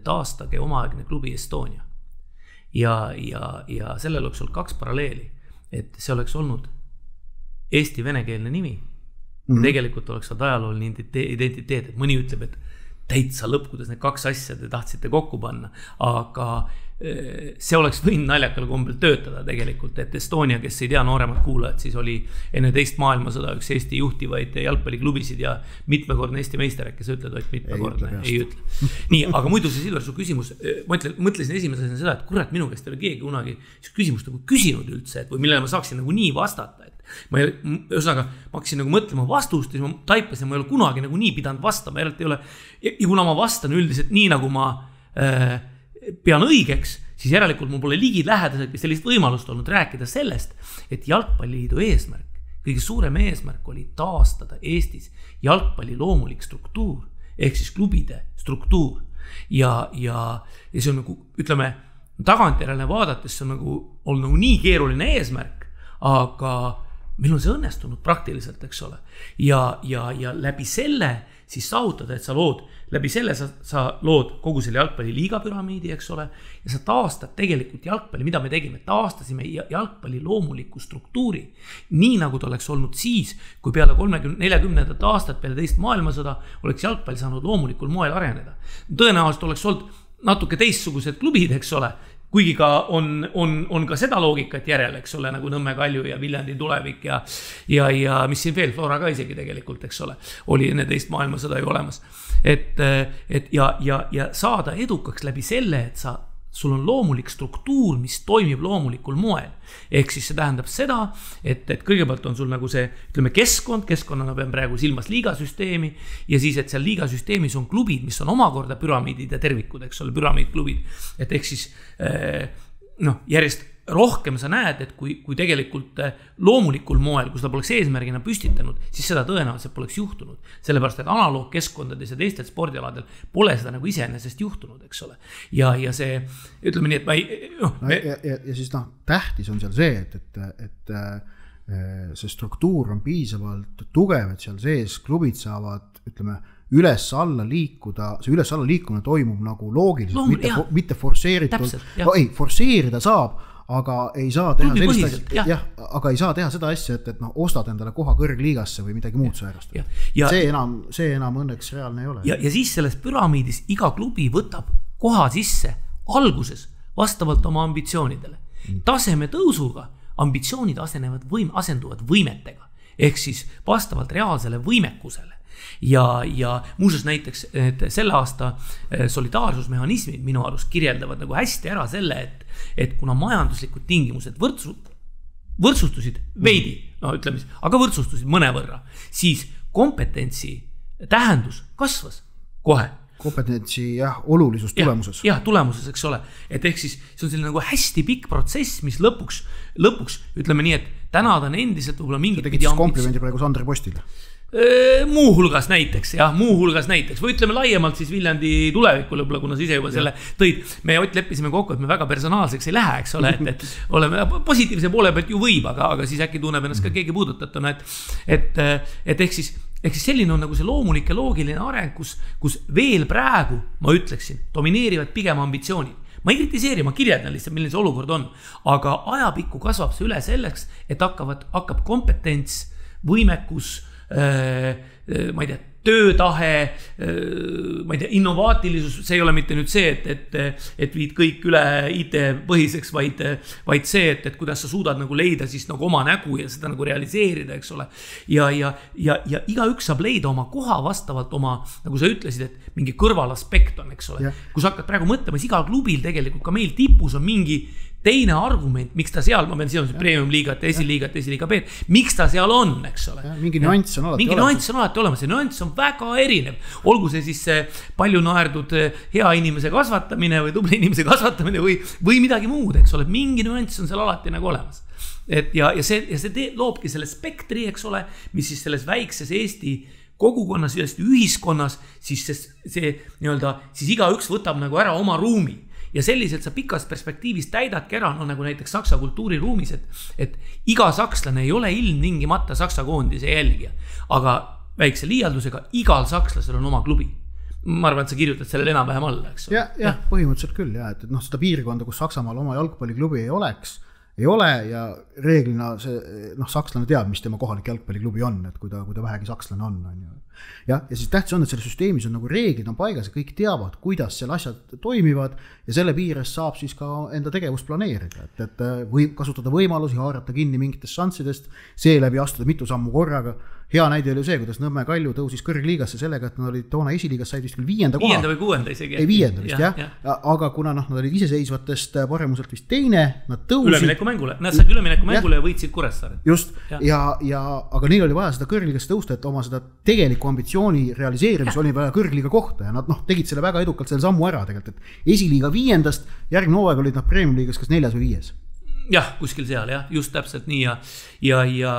taastage omaaegne klubi Estonia. Ja sellel oleks olnud 2 paralleeli, et see oleks olnud Eesti venekeelne nimi. Tegelikult oleks olnud ajalooline identiteet, et mõni ütleb, et täitsa lõpp, kuidas need 2 asja te tahtsite kokku panna, aga see oleks võinud naljakal kombel töötada tegelikult, et Estonia, kes ei tea nooremad kuulajad, siis oli enne teist maailmasõda üks Eesti juhtivaid jalgpalliklubisid ja mitmekordne Eesti meister, äkki sa ütled, et mitmekordne, ei ütle. Nii, aga muidu see Silver, su küsimus, ma mõtlesin esimesena seda, et kurat, minu käest ei ole keegi kunagi küsimust nagu küsinud üldse, või millele ma saaksin nagu nii vastata, ma hakkasin nagu mõtlema vastust ja ma taipasin, ma ei ole kunagi nagu nii pidanud vastama, ja kuna ma vastan üldiselt nii, nagu ma pean õigeks, siis järelikult mul pole ligi lähedaselt sellist võimalust olnud rääkida sellest, et jalgpalliliidu eesmärk, kõige suurem eesmärk oli taastada Eestis jalgpalli loomulik struktuur, ehk siis klubide struktuur. Ja see on nagu, ütleme, tagantjärele vaadates see on nagu olnud nagu nii keeruline eesmärk, aga meil on see õnnestunud praktiliselt, eks ole. Ja läbi selle siis saavutada, et sa lood, läbi selle sa lood kogu selle jalgpalli liigapüramiidi, eks ole, ja sa taastad tegelikult jalgpalli, mida me tegime, taastasime jalgpalli loomuliku struktuuri, nii nagu ta oleks olnud siis, kui peale 30-40 aastat peale teist maailmasõda oleks jalgpall saanud loomulikul moel areneda. Tõenäoliselt oleks olnud natuke teistsugused klubid, eks ole, kuigi ka on ka seda loogikat järel, eks ole, nagu Nõmme Kalju ja Viljandi tulevik ja mis siin veel, Flora ka isegi tegelikult, eks ole, oli enne teist maailmasõda ju olemas. Ja saada edukaks läbi selle, et sul on loomulik struktuur, mis toimib loomulikul moel. Ehk siis see tähendab seda, et kõigepealt on sul nagu see, ütleme, keskkonnana pean praegu silmas liigasüsteemi ja siis, et seal liigasüsteemis on klubid, mis on omakorda püramiidid ja tervikud, eks ole, püramiidklubid. Et ehk siis järjest rohkem sa näed, et kui tegelikult loomulikul moel, kui seda poleks eesmärgina püstitanud, siis seda tõenäoliselt poleks juhtunud. Sellepärast, et analoogkeskkondades ja teistel spordialadel pole seda nagu iseenesest juhtunud, eks ole. Ja see, ütleme nii, et ma ei... Ja siis tähtis on seal see, et see struktuur on piisavalt tugev, et seal sees klubid saavad, ütleme, üles-alla liikuda, see üles-alla liikumine toimub nagu loogiliselt, mitte forsseeritult. Ei, forsseerida saab, aga ei saa teha sellist asja, aga ei saa teha seda asja, et ostad endale koha kõrgliigasse või midagi muud säärast. See enam õnneks reaalne ei ole. Ja siis selles püramiidis iga klubi võtab koha sisse alguses vastavalt oma ambitsioonidele. Taseme tõusuga ambitsioonid asenduvad võimetega, ehk siis vastavalt reaalsele võimekusele. Ja muuseas näiteks selle aasta solidaarsusmehhanismid minu arust kirjeldavad nagu hästi ära selle, et kuna majanduslikud tingimused võrdsustusid veidi, ütleme, aga võrdsustusid mõnevõrra, siis kompetentsi tähendus kasvas kohe. kompetentsi olulisus tulemuses. Jah, tulemuses, eks ole. Et ehk siis see on selline nagu hästi pikk protsess, mis lõpuks ütleme nii, et täna ta on endiselt võib-olla mingit pidi komplimendi praegu Sandri Postile. Muuhulgas näiteks, või ütleme laiemalt siis Viljandi tulevikule, kuna sa ise juba selle tõid. Me Ott leppisime kokku, et me väga personaalseks ei lähe, eks ole, et oleme positiivse poole pealt ju võib, aga siis äkki tunneb ennast ka keegi puudutatuna, et ehk siis selline on nagu see loomulik ja loogiline areng, kus veel praegu, ma ütleksin, domineerivad pigem ambitsioonid. Ma ei kritiseeri, ma kirjeldan lihtsalt, milline see olukord on, aga ajapikku kasvab see üle selleks, et hakkab kompetents, võimekus, ma ei tea, töötahe, ma ei tea, innovaatilisus, see ei ole mitte nüüd see, et viid kõik üle IT põhiseks, vaid see, et kuidas sa suudad nagu leida siis nagu oma nägu ja seda nagu realiseerida, eks ole. Ja igaüks saab leida oma koha vastavalt oma, nagu sa ütlesid, et mingi kõrvalaspekt on, eks ole. Kus hakkad praegu mõtlema, siis igal klubil tegelikult ka meil tipus on mingi teine argument, miks ta seal, ma pean siin premium-liigat, esiliigat, esiliiga B, miks ta seal on, eks ole. Mingi nüanss on alati olemas, see nüanss on väga erinev. Olgu see siis palju naerdud hea inimese kasvatamine või tubli inimese kasvatamine või midagi muud, eks ole. Mingi nüanss on seal alati nagu olemas. Ja see loobki selle spektri, eks ole, mis siis selles väikses Eesti kogukonnas, ühiskonnas, siis see nii-öelda, siis igaüks võtab nagu ära oma ruumi. Ja selliselt sa pikas perspektiivis täidadki ära, nagu näiteks saksa kultuuriruumis, et iga sakslane ei ole ilmtingimata saksa koondise jälgija, aga väikse liialdusega igal sakslasel on oma klubi. Ma arvan, et sa kirjutad sellele enam-vähem alla, eks ole. Jah, põhimõtteliselt küll, et seda piirkonda, kus Saksamaal oma jalgpalliklubi ei ole ja reeglina sakslane teab, mis tema kohalik jalgpalliklubi on, et kui ta vähegi sakslane on. Ja siis tähtis on, et selle süsteemis on nagu reeglid on paigas ja kõik teavad, kuidas seal asjad toimivad ja selle piires saab siis ka enda tegevust planeerida, et võib kasutada võimalusi, haarata kinni mingitest šanssidest, seeläbi astuda mitu sammu korraga. Hea näide oli see, kuidas Nõmme Kalju tõusis kõrgliigasse sellega, et nad olid toona esiliigas said vist küll 5. koha. 5. või 6. isegi. Ei 5. vist, jah. Aga kuna nad olid iseseisvatest paremuselt vist teine, nad tõusid. Üleminekumängule. Nad said üleminekumängule ja võitsid Kuressaare. Just. Aga neil oli vaja seda kõrgliigast tõusta, et oma seda tegeliku ambitsiooni realiseerimis oli vaja kõrgliiga kohta ja nad tegid selle väga edukalt selle sammu ära tegelikult, et esiliiga 5. järgmine hooaeg olid nad premium-liigas kas 4. või 5. Jah, kuskil seal, jah, just täpselt nii ja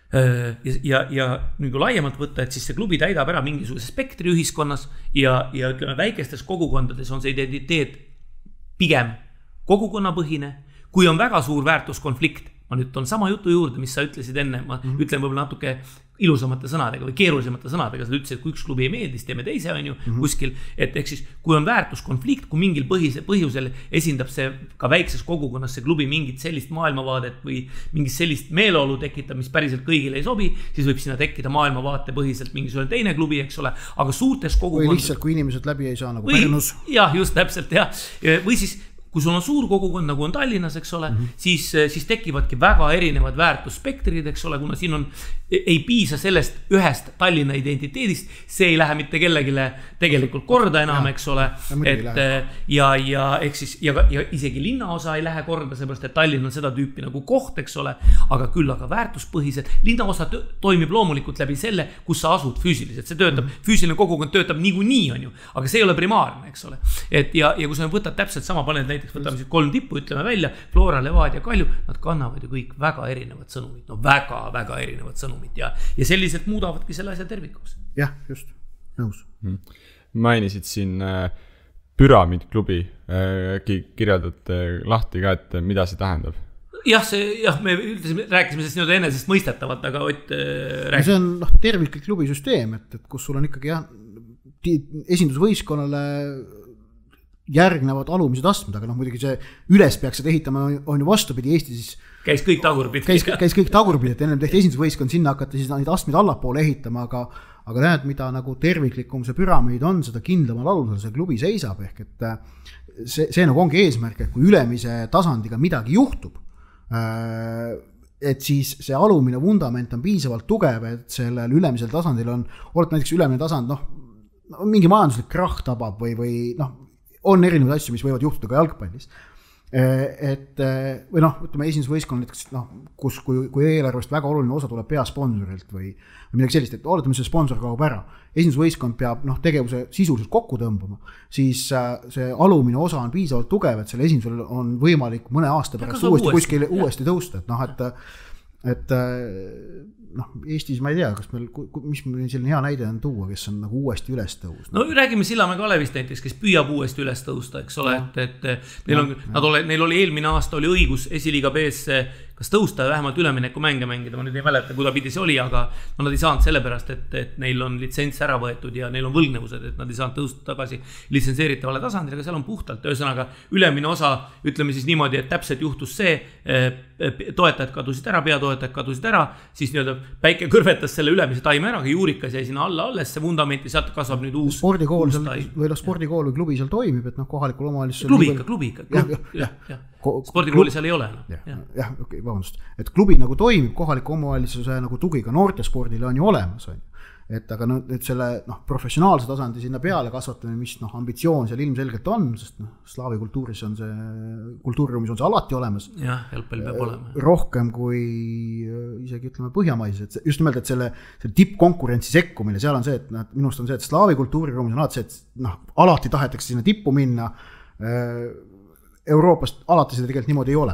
nüüd kui laiemalt võtta, et siis see klubi täidab ära mingisuguse spektri ühiskonnas ja ütleme väikestes kogukondades on see identiteet pigem kogukonnapõhine, kui on väga suur väärtuskonflikt. Ma nüüd on sama jutu juurde, mis sa ütlesid enne, ma ütlen võib-olla natuke ilusamate sõnadega või keerulisemate sõnadega, sa ütlesid, et kui üks klubi ei meeldis, teeme teise on ju kuskil, et ehk siis kui on väärtuskonflikt, kui mingil põhjusel esindab see ka väikses kogukonnas see klubi mingit sellist maailmavaadet või mingit sellist meeleolu tekitab, mis päriselt kõigile ei sobi, siis võib sinna tekkida maailmavaate põhiselt mingisugune teine klubi, eks ole, aga suurtes kogukondades või lihtsalt, kui inimesed läbi ei saa nagu Pärnus. Jah, just täpselt, jah. Või siis kui sul on suur kogukond, nagu on Tallinnas, eks ole, siis tekivadki väga erinevad väärtusspektrid, eks ole, kuna siin ei piisa sellest ühest Tallinna identiteedist, see ei lähe mitte kellegile tegelikult korda enam, eks ole, ja isegi linnaosa ei lähe korda, seepärast, et Tallinn on seda tüüpi nagu koht, eks ole, aga küll aga väärtuspõhised. Linnaosa toimib loomulikult läbi selle, kus sa asud füüsiliselt, see töötab, füüsiline kogukond töötab niikuinii, on ju, aga see ei ole primaarne, eks ole. Ja kui sa võtad täpselt sama paned näiteks võtame 3 tippu, ütleme välja, Flora, Levadia, Kalju, nad kannavad ju kõik väga erinevad sõnumid, väga erinevad sõnumid ja selliselt muudavadki selle asja tervikuks. Jah, just, nõus. Mainisid siin Püramiidklubi, kirjeldad lahti ka, et mida see tähendab? Jah, me rääkisime sellest nii-öelda enesest mõistetavalt, aga Ott rääkis. See on terviklik klubisüsteem, et kus sul on ikkagi esindusvõistkonnale järgnevad alumised astmed, aga muidugi see üles peaks seda ehitama, on ju vastupidi, Eesti siis käis kõik tagurpidi, et ennem tehti esindusvõistkond, sinna hakati siis neid astmeid allapoole ehitama, aga näed, mida nagu terviklikum see püramiid on, seda kindlamal alusel see klubi seisab, ehk et see nagu ongi eesmärk, et kui ülemise tasandiga midagi juhtub, et siis see alumine vundament on piisavalt tugev, et sellel ülemisel tasandil on näiteks ülemine tasand, mingi majanduslik krahh tabab või on erinevaid asju, mis võivad juhtuda ka jalgpallis. et või noh, ütleme esindusvõistkond näiteks kus kui eelarvest väga oluline osa tuleb peasponsorilt või midagi sellist, et oletame see sponsor kaob ära, esindusvõistkond peab tegevuse sisuliselt kokku tõmbama, siis see alumine osa on piisavalt tugev, et selle esindusel on võimalik mõne aasta pärast kuskil uuesti tõusta, et Eestis ma ei tea, kas meil, mis meil selline hea näide on tuua, kes on nagu uuesti üles tõusnud. No räägime Sillamäe Kalevist näiteks, kes püüab uuesti üles tõusta, eks ole, et neil oli eelmine aasta oli õigus esiliiga B-sse kas tõusta ja vähemalt ülemineku mänge mängida, ma nüüd ei mäleta, kuidapidi see oli, aga nad ei saanud sellepärast, et neil on litsents ära võetud ja neil on võlgnevused, et nad ei saanud tõusta tagasi litsenseeritavale tasandile, aga seal on puhtalt, ühesõnaga ülemine osa, ütleme siis niimoodi, et täpselt juhtus see, toetajad kadusid ära, peatoetajad kadusid ära, siis nii-öelda päike kõrvetas selle ülemise taime ära, aga juurikas jäi sinna alla alles, see vundamenti, sealt kasvab nüüd uus spordikool või klubi seal toimib, et kohalikul omavalitsusel klubi ikka. Spordikooli seal ei ole. Jah, okei, vabandust. Et klubi nagu toimib, kohaliku omavalitsuse nagu tugi ka noortespordile on ju olemas. Et aga nüüd selle professionaalse tasandi sinna peale kasvatamine, mis ambitsioon seal ilmselgelt on, sest slaavi kultuuris on see, kultuuriruumis on see alati olemas. Jah, jalgpall peab olema. Rohkem kui isegi ütleme põhjamaises, et just nimelt, et selle tippkonkurentsi sekkumine, seal on see, et minust on see, et slaavi kultuuriruumis on alati see, et alati tahetakse sinna tippu minna, Euroopast alati seda tegelikult niimoodi ei ole,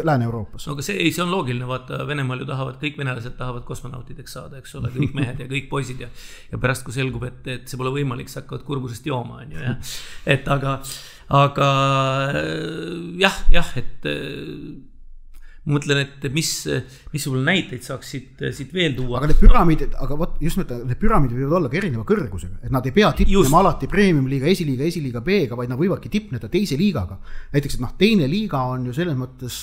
Lääne-Euroopas. No aga see on loogiline, vaata Venemaal ju tahavad, kõik venelased tahavad kosmonautideks saada, eks ole, kõik mehed ja kõik poisid ja pärast kui selgub, et see pole võimalik, sa hakkavad kurbusest jooma, on ju, jah. Et aga jah, et mõtlen, et mis sulle näiteid saaks siit veel tuua. Aga need püramiidid, need püramiidid võivad olla ka erineva kõrgusega, et nad ei pea tipnema alati premium-liiga, esiliiga B-ga, vaid nad võivadki tipneda teise liigaga. Näiteks, et teine liiga on ju selles mõttes,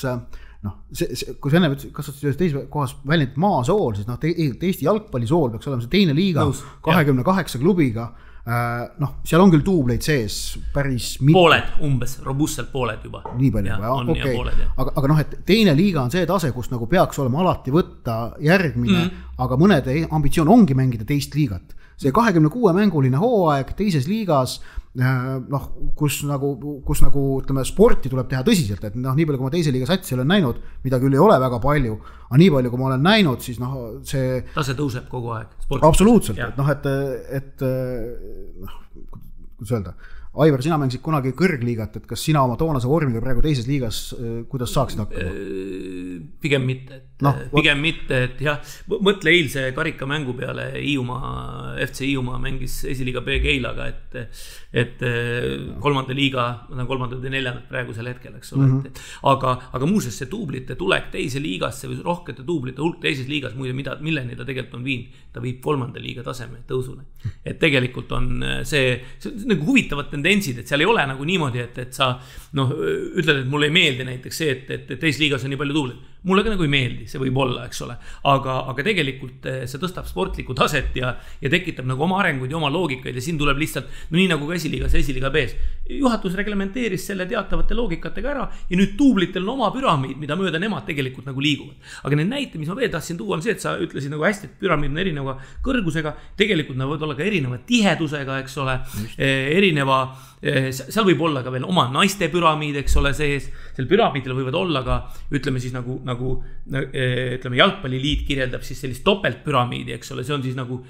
kui sa enne kasutasid teises kohas väljend maasool, siis Eesti jalgpallisool peaks olema see teine liiga 28 klubiga. Seal on küll duubleid sees päris pooled, umbes, robustselt pooled juba. Nii palju juba, okei. Aga et teine liiga on see tase, kus nagu peaks olema alati võtta järgmine, aga mõnede ambitsioon ongi mängida teist liigat. See 26 mänguline hooaeg teises liigas, kus nagu ütleme, sporti tuleb teha tõsiselt, et nii palju, kui ma teise liiga satsi olen näinud, mida küll ei ole väga palju, aga nii palju, kui ma olen näinud, siis see tase tõuseb kogu aeg. Absoluutselt, et kuidas öelda, Aivar, sina mängisid kunagi kõrgliigat, et kas sina oma toonase vormiga praegu teises liigas, kuidas saaksid hakkama? Pigem mitte, et jah, mõtle eilse karikamängu peale FC Hiiumaa mängis esiliiga B Keilaga, et kolmanda liiga, kolmandad ja neljandad praegusel hetkel, eks ole. Aga muuseas see tuublite tulek teise liigasse või rohkete tuublite hulk teises liigas, milleni ta tegelikult on viinud, ta viib kolmanda liiga taseme tõusule. Et tegelikult on see nagu huvitavad tendentsid, et seal ei ole nagu niimoodi, et sa ütled, et mulle ei meeldi näiteks see, et teises liigas on nii palju tuublid. Mulle ka nagu ei meeldi, see võib olla, eks ole. Aga tegelikult see tõstab sportlikku taset ja tekitab nagu oma arenguid ja oma loogikaid ja siin tuleb lihtsalt, nii nagu ka esiliigas ja esiliiga B-s. Juhatus reglementeeris selle teatavate loogikatega ära ja nüüd tuublitel on oma püramiid, mida mööda nemad tegelikult nagu liiguvad. Aga need näite, mis ma veel tahtsin tuua, on see, et sa ütlesid nagu hästi, et püramiid on erineva kõrgusega, tegelikult nad võivad olla ka erineva tihedusega, eks ole, seal võib olla ka veel oma naiste püramiid, eks ole, sees, seal püramiidil võivad olla ka, ütleme siis nagu jalgpalliliit kirjeldab siis sellist topeltpüramiidi, eks ole, see on siis nagu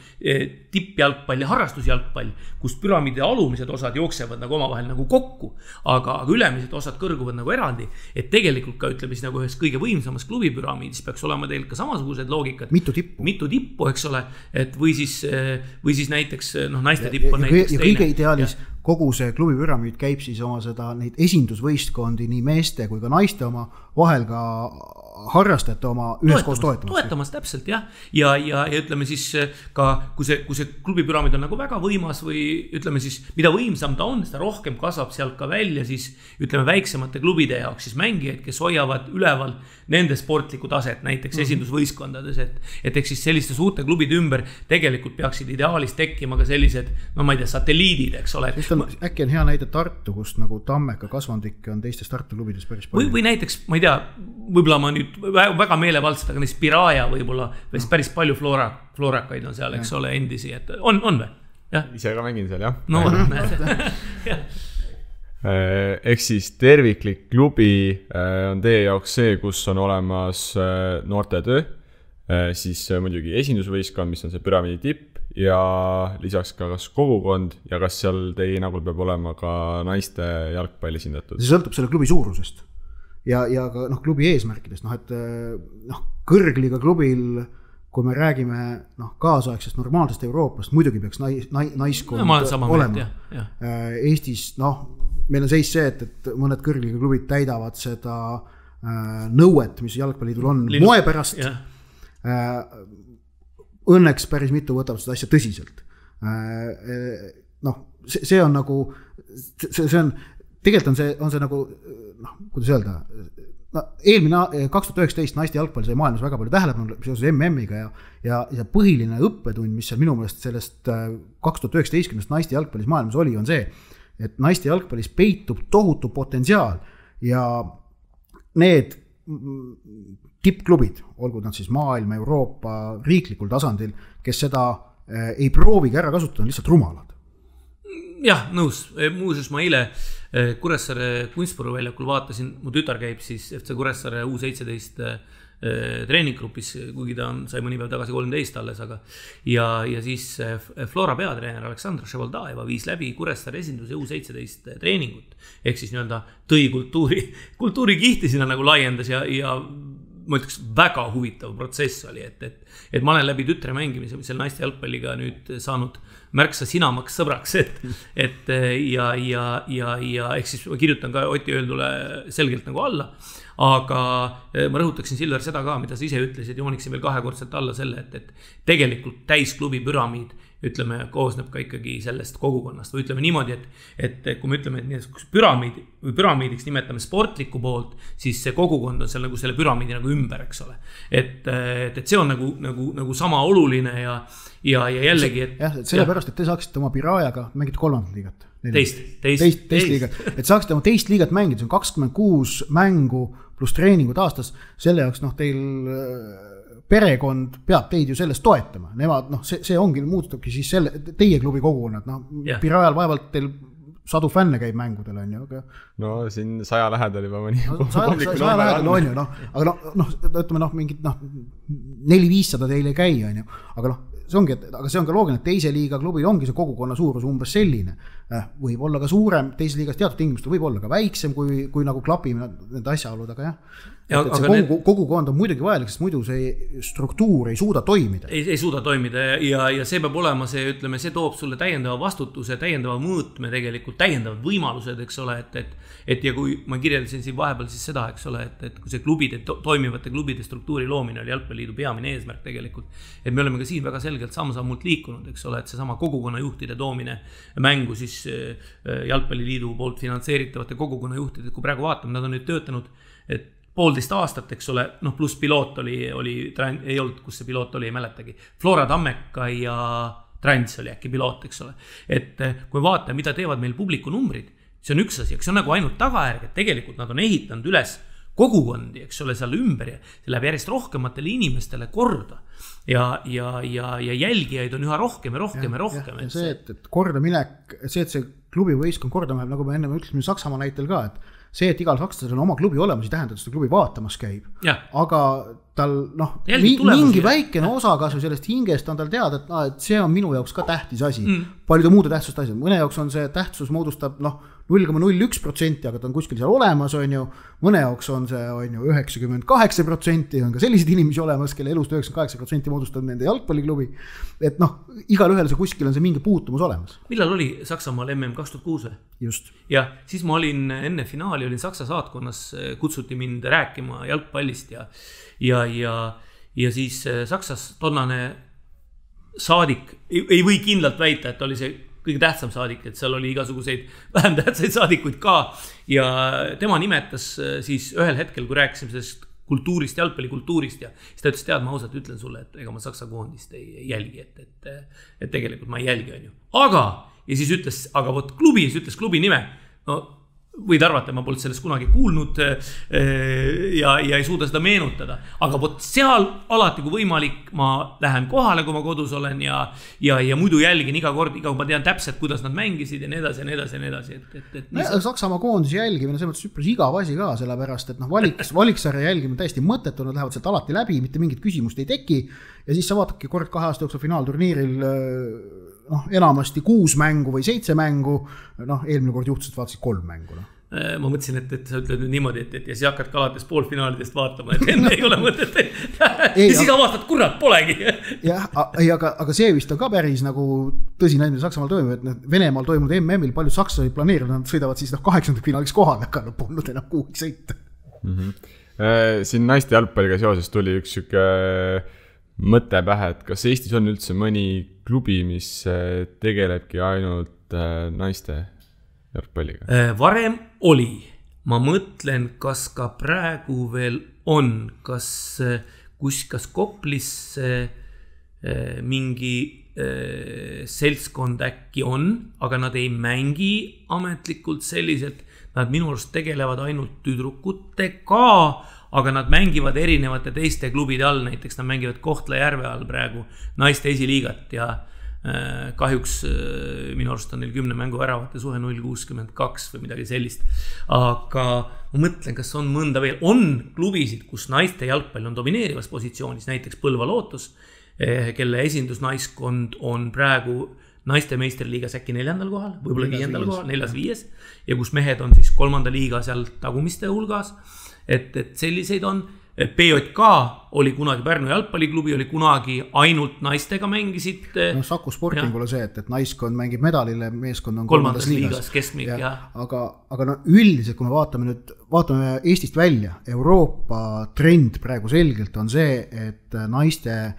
tippjalgpall ja harrastusjalgpall, kus püramiidi alumised osad jooksevad nagu omavahel nagu kokku, aga ülemised osad kõrguvad nagu eraldi, et tegelikult ka ütleme siis nagu ühes kõige võimsamas klubipüramiidis peaks olema teil ka samasugused loogikad. Mitu tippu, eks ole, et või siis näiteks naiste tipp on näiteks teine. Ja kõige ideaalis kogu see klubipüramiid käib siis oma neid esindusvõistkondi nii meeste kui ka naiste oma vahel ka harrastajate oma üheskoos toetamas täpselt, jah. Ja ütleme siis ka, kui see klubipüramiid on nagu väga võimas või ütleme siis, mida võimsam ta on, seda rohkem kasvab sealt ka välja siis ütleme väiksemate klubide jaoks siis mängijaid, kes hoiavad üleval nende sportlikku taset, näiteks esindusvõistkondades, et eks siis selliste suurte klubide ümber tegelikult peaksid ideaalis tekkima ka sellised, ma ei tea, satelliidid, eks ole. Äkki on hea näide Tartu, kus nagu Tammeka kasvandikke on teistes Tartu klubides päris palju. Või näiteks, ma ei tea, võib-olla ma nüüd väga meelevaldselt, aga näiteks Piraja võib-olla päris palju floorakaid on seal, eks ole, endisi, et on või? Ise ka mängin seal, jah. No, Ehk siis terviklik klubi on teie jaoks see, kus on olemas noortetöö, siis muidugi esindusvõistkond, mis on see püramiidi tipp ja lisaks ka kas kogukond ja kas seal teie hinnangul peab olema ka naiste jalgpalli esindatud? See sõltub selle klubi suurusest ja ka klubi eesmärkidest, et kõrgliiga klubil, kui me räägime kaasaegsest normaalsest Euroopast, muidugi peaks naiskond olema. Eestis, meil on seis see, et mõned kõrgliiga klubid täidavad seda nõuet, mis jalgpalliliidul on moe pärast. Õnneks päris mitu võtab seda asja tõsiselt. See on nagu, tegelikult on see nagu, kuidas öelda, eelmine 2019 naiste jalgpall sai maailmas väga palju tähelepanu seoses MM-iga ja põhiline õppetund, mis seal minu meelest sellest 2019 naiste jalgpallis maailmas oli, on see, et naiste jalgpallis peitub tohutu potentsiaal ja need tippklubid, olgu nad siis maailma, Euroopa, riiklikul tasandil, kes seda ei proovigi ära kasutada, on lihtsalt rumalad. Jah, nõus. Muuseas ma eile Kuressaare Kunstpuru väljakul vaatasin, mu tütar käib siis FC Kuressaare U17 treeninggrupis, kuigi ta sai mõni päev tagasi 13 alles, aga ja siis Flora peatreener Aleksandra Ševoldaeva viis läbi Kuressaare esinduse U17 treeningut, ehk siis tõi kultuuri kihti sinna nagu laiendas ja ma ütleks, väga huvitav protsess oli, et ma olen läbi tütre mängimise, mis seal naiste jalgpalliga nüüd saanud märksa sinamaks sõbraks, ja ehk siis ma kirjutan ka Oti öeldule selgelt nagu alla, aga ma rõhutaksin Silver seda ka, mida sa ise ütlesid, jooniksin veel kahekordselt alla selle, et tegelikult täisklubi püramiid koosneb ka ikkagi sellest kogukonnast või ütleme niimoodi, et kui me ütleme, et püramiidiks nimetame sportlikku poolt, siis see kogukond on seal nagu selle püramiidi nagu ümber, eks ole. Et see on nagu sama oluline ja jällegi, et sellepärast, et te saaksite oma Pirajaga mängida 3. liigat. Teist liigat. Et saaksite oma teist liigat mängida, see on 26 mängu pluss treeningud aastas, selle jaoks teil perekond peab teid ju sellest toetama. Nemad, see ongi, muutubki siis teie klubi kogukonnad. Pirajal vaevalt teil sadu fänne käib mängudel, on ju. Aga... No siin 100 lähedal juba mõni. 100 lähedal on ju, aga ütleme mingid 400-500 teil ei käi, on ju. Aga see on ka loogiline, et teise liiga klubil ongi see kogukonna suurus umbes selline. Võib olla ka suurem, teise liigas teatud tingimustel võib olla ka väiksem, kui nagu klapime need asjaolud, aga kogukond on muidugi vajalik, sest muidu see struktuur ei suuda toimida. Ei suuda toimida ja see peab olema see, ütleme, see toob sulle täiendava vastutuse, täiendava mõõtme tegelikult, täiendavad võimalused, eks ole, et ja kui ma kirjeldasin siin vahepeal siis seda, eks ole, et kui see toimivate klubide struktuuri loomine oli jalgpalliliidu peamine eesmärk tegelikult, et me oleme ka siin väga selgelt samm-sammult liikunud, eks ole, et see sama kogukonnajuhtide toomine mängu siis jalgpalliliidu poolt finantseeritavate kogukonnajuhtide, kui praegu vaatame, nad on nüüd töötanud 1,5 aastat, eks ole, pluss piloot ei olnud, kus see piloot oli, ei mäletagi. Flora Tammeka ja Trans oli äkki piloot, eks ole. Et kui vaatame, mida teevad meil publiku numbrid, see on üks asi, see on nagu ainult tagajärg, et tegelikult nad on ehitanud üles kogukondi, eks ole, seal ümber ja see läheb järjest rohkematele inimestele korda ja jälgijaid on üha rohkem ja rohkem. See, et korda minek, see klubi võistkond korda läheb, nagu me enne ütlesime Saksamaa näitel ka, et see, et igal sakslasel on oma klubi olemas, ei tähenda, et seda klubi vaatamas käib. Aga tal, mingi väikene osa kasvu sellest hingest on tal teada, et see on minu jaoks ka tähtis asi. Paljude muude tähtsust asjad. Mõne jaoks on see tähtsus moodustab 0,01%, aga ta on kuskil seal olemas, on ju. Mõne jaoks on see 98%, on ka selliseid inimesi olemas, kelle elust 98% moodustab nende jalgpalliklubi. Et igal ühel see kuskil on see mingi puutumus olemas. Millal oli Saksamaal MM 2006 või? Just. Ja siis ma olin enne finaali, olin Saksa saatkonnas, kutsuti mind rääkima jalgpallist ja siis Saksas tonnane saadik ei või kindlalt väita, et oli see kõige tähtsam saadik, et seal oli igasuguseid vähem tähtsaid saadikuid ka ja tema nimetas siis ühel hetkel, kui rääkisime sellest kultuurist, jalgpallikultuurist ja siis ta ütles, tead, ma ausalt ütlen sulle, et ega ma Saksa koondist ei jälgi, et tegelikult ma ei jälgi, on ju. Aga, ja siis ütles, aga võt klubi, siis ütles klubi nime, võid arvata, ma polnud sellest kunagi kuulnud ja ei suuda seda meenutada. Aga võt seal alati, kui võimalik, ma lähen kohale, kui ma kodus olen ja muidu jälgin iga kord, ma tean täpselt, kuidas nad mängisid ja nii edasi ja nii edasi ja nii edasi. Saksamaa koondise jälgimine, see mõttes üpris igav asi ka, sellepärast, et valiksarja jälgimine täiesti mõttetu, nad lähevad sealt alati läbi, mitte mingit küsimust ei teki ja siis sa vaatadki kord 2 aasta jooksul finaalturniiril enamasti 6 mängu või 7 mängu, eelmine kord juhtus, et vaatasid 3 mängu. Ma mõtlesin, et sa ütled nüüd niimoodi, et ja siis hakkad ka alates poolfinaalidest vaatama, et enne ei ole mõtet. Ja siis avastad, kurat, polegi. Jah, aga see vist on ka päris nagu tõsine, mida Saksamaal toimub, et Venemaal toimunud MM-il paljud sakslased planeerivad, nad sõidavad siis 8. finaaliks kohale, aga nad polnud enam kuhugi sõita. Siin naiste jalgpalliga seoses tuli üks siuke mõte pähe, et kas Eestis on üldse mõni klubi, mis tegelebki ainult naiste jalgpalliga? Varem oli. Ma mõtlen, kas ka praegu veel on, kas Koplis mingi seltskond äkki on, aga nad ei mängi ametlikult selliselt. Nad minu arust tegelevad ainult tüdrukutega, aga nad mängivad erinevate teiste klubide all, näiteks nad mängivad Kohtla-Järve all praegu naiste esiliigat ja kahjuks minu arust on neil 10 mängu väravate suhe 0,62 või midagi sellist. Aga ma mõtlen, kas on mõnda veel. On klubisid, kus naiste jalgpall on domineerivas positsioonis, näiteks Põlva Lootus, kelle esindusnaiskond on praegu naiste meistriliigas äkki 4. kohal, võib-olla 5. kohal, 4.-5. ja kus mehed on siis 3. liiga seal tagumiste hulgas. Et selliseid on. PJK oli kunagi Pärnu jalgpalliklubi, oli kunagi ainult naistega mängisid. Saku Sportingul on see, et naiskond mängib medalile, meeskond on 3. liigas keskmik. Aga üldiselt, kui me vaatame Eestist välja, Euroopa trend praegu selgelt on see, et naiste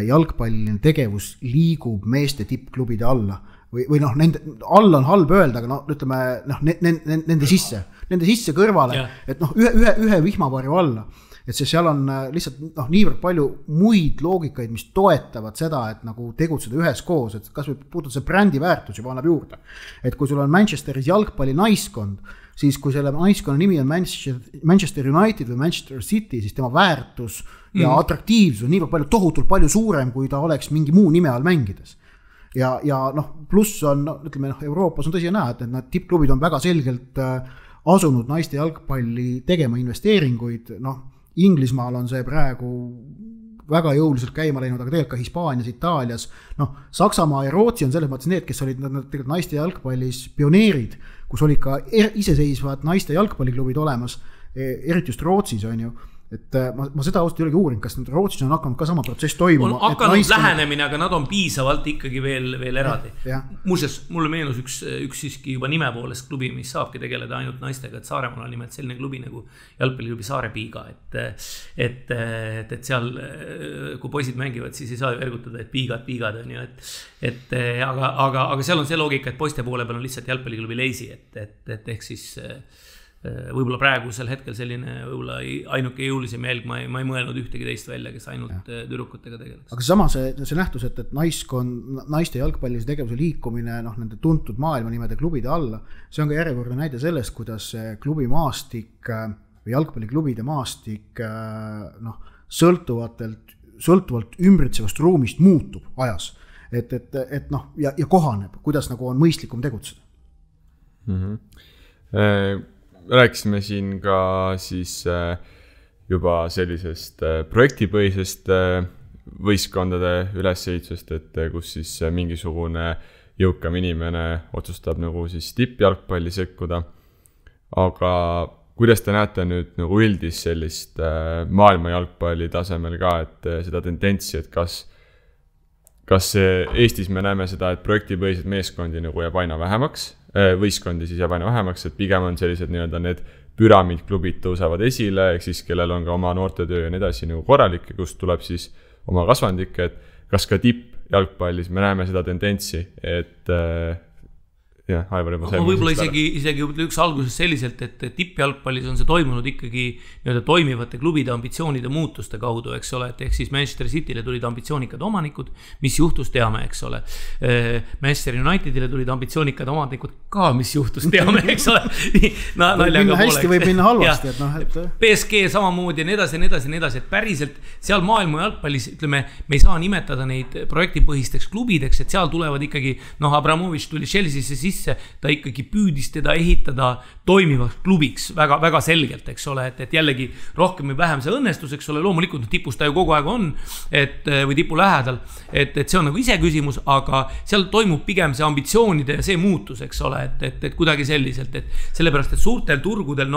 jalgpalliline tegevus liigub meeste tippklubide alla. Või nende alla on halb öelda, aga ütleme, nende sisse kõrvale, et ühe vihmavarju alla. Et seal on lihtsalt niivõrd palju muid loogikaid, mis toetavad seda, et nagu tegutseda ühes koos, et kas või puutud see brändi väärtus juba annab juurde. Et kui sul on Manchesteris jalgpalli naiskond, siis kui selle naiskonna nimi on Manchester United või Manchester City, siis tema väärtus ja atraktiivsus on niivõrd palju, tohutult palju suurem, kui ta oleks mingi muu nime all mängides. Ja pluss on, ütleme, Euroopas on tõsi näha, et need tippklubid on väga selgelt asunud naiste jalgpalli tegema investeeringuid, Inglismaal on see praegu väga jõuliselt käima läinud, aga tegelikult ka Hispaanias, Itaalias, Saksamaa ja Rootsi on selles mõttes need, kes olid tegelikult naiste jalgpallis pioneerid, kus olid ka iseseisvad naiste jalgpalliklubid olemas, eriti just Rootsis on ju. Et ma seda ausalt ei olegi uurinud, kas nüüd Rootsis on hakanud ka sama protsess toimuma. On hakanud lähenemine, aga nad on piisavalt ikkagi veel eraldi. Muuseas, mulle meenus üks siiski juba nime poolest klubi, mis saabki tegeleda ainult naistega, et Saaremaal on nimelt selline klubi nagu jalgpalliklubi Saare Piiga, et seal, kui poisid mängivad, siis ei saa ju ergutada, et piigad on ju, aga seal on see loogika, et poiste poole peal on lihtsalt jalgpalliklubi leisi, et ehk siis võib-olla praegusel hetkel selline võib-olla ainuke jõulisem jälg, ma ei mõelnud ühtegi teist välja, kes ainult tüdrukutega tegeleks. Aga sama see nähtus, et naiste jalgpallise tegevuse liikumine nende tuntud maailmanimede klubide alla, see on ka järjekordne näide sellest, kuidas klubimaastik või jalgpalliklubide maastik sõltuvalt ümbritsevast ruumist muutub ajas, ja kohaneb, kuidas nagu on mõistlikum tegutseda. Rääkisime siin ka siis juba sellisest projektipõhisest võistkondade ülesehitusest, et kus siis mingisugune jõukam inimene otsustab nagu siis tippjalgpalli sekkuda. Aga kuidas te näete nüüd nagu üldis sellist maailma jalgpalli tasemel ka, et seda tendentsi, et kas Eestis me näeme seda, et projektipõhised meeskondi nagu jääb aina vähemaks, võistkondi siis jääb aina vähemaks, et pigem on sellised need püramiidklubid tõusevad esile, ehk siis kellel on ka oma noortetöö ja nii edasi nagu korralik, kust tuleb siis oma kasvandikke, et kas ka tippjalgpallis me näeme seda tendentsi, jah, Aivar juba ma võib-olla isegi üks alguses selliselt, et tippjalgpallis on see toimunud ikkagi nii-öelda toimivate klubide ambitsioonide muutuste kaudu, eks ole, et ehk siis Manchester City'le tulid ambitsioonikad omanikud, mis juhtus, teame, eks ole. Manchester Unitedile tulid ambitsioonikad omanikud ka, mis juhtus, teame, eks ole. hästi võib minna halvasti, et noh, et PSG samamoodi ja nii edasi, et päriselt seal maailma jalgpallis, ütleme, me ei saa nimetada neid projektipõhisteks klubideks, et seal tulevad ikkagi, Abramovich tuli Chelsea'sse sisse, ta ikkagi püüdis teda ehitada toimivaks klubiks väga, väga selgelt, eks ole, et jällegi rohkem või vähem see õnnestus, eks ole, loomulikult tipus ta ju kogu aeg on, või tipu lähedal, et see on nagu ise küsimus, aga seal toimub pigem see ambitsioonide ja see muutus, eks ole, et kuidagi selliselt, et sellepärast, et suurtel turgudel,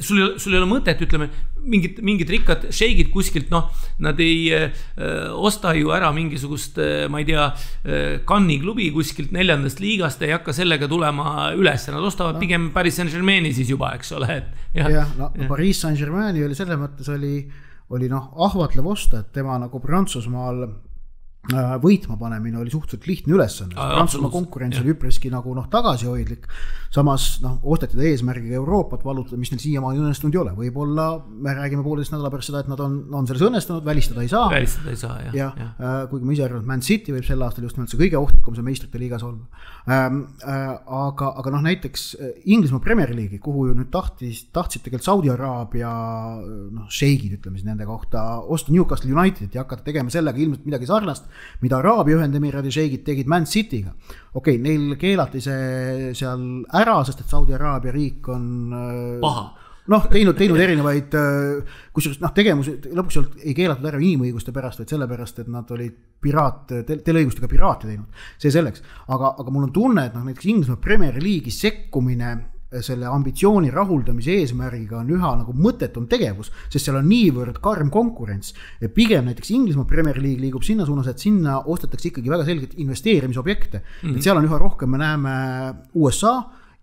sul ei ole mõtet, ütleme, mingid rikkad šeigid kuskilt, nad ei osta ju ära mingisugust, ma ei tea, Cannes'i klubi kuskilt 4. liigast ei hakka sellega tulema üles, nad ostavad pigem Paris Saint-Germaini siis juba, eks ole, Paris Saint-Germaini oli selles mõttes oli ahvatlev osta, et tema nagu Prantsusmaal võitma panemine oli suhteliselt lihtne ülesanne. Prantsusmaa konkurents oli üpriski nagu tagasihoidlik. Samas osteti ta eesmärgiga Euroopat valutada, mis neil siiamaani õnnestunud ei ole. Võib-olla me räägime 1,5 nädala pärast seda, et nad on selles õnnestunud, välistada ei saa. Ja kuigi ma ise arvan, et Man City võib sel aastal just nimelt see kõige ohtlikum see meistrite liigas olla. Aga näiteks Inglismaa Premier League'i, kuhu ju nüüd tahtsid tegelikult Saudi Araabia šeigid, ütleme siis nende kohta, osta Newcastle Unitedit ja hakata tegema sellega ilmselt midagi sarnast, mida Araabia Ühendemiraadi šeigid tegid Man City'ga. Okei, neil keelati see seal ära, sest et Saudi Araabia riik on paha. Teinud erinevaid, kusjuures tegemusi lõpuks ei keelatud ära inimõiguste pärast, vaid sellepärast, et nad olid teleõigustega piraati teinud. See selleks. Aga mul on tunne, et näiteks Inglismaa Premier League'i sekkumine selle ambitsiooni rahuldamise eesmärgiga on üha nagu mõttetum tegevus, sest seal on niivõrd karm konkurents. Pigem näiteks Inglismaa Premier League liigub sinna suunas, et sinna ostetakse ikkagi väga selgelt investeerimisobjekte. Et seal on üha rohkem, me näeme USA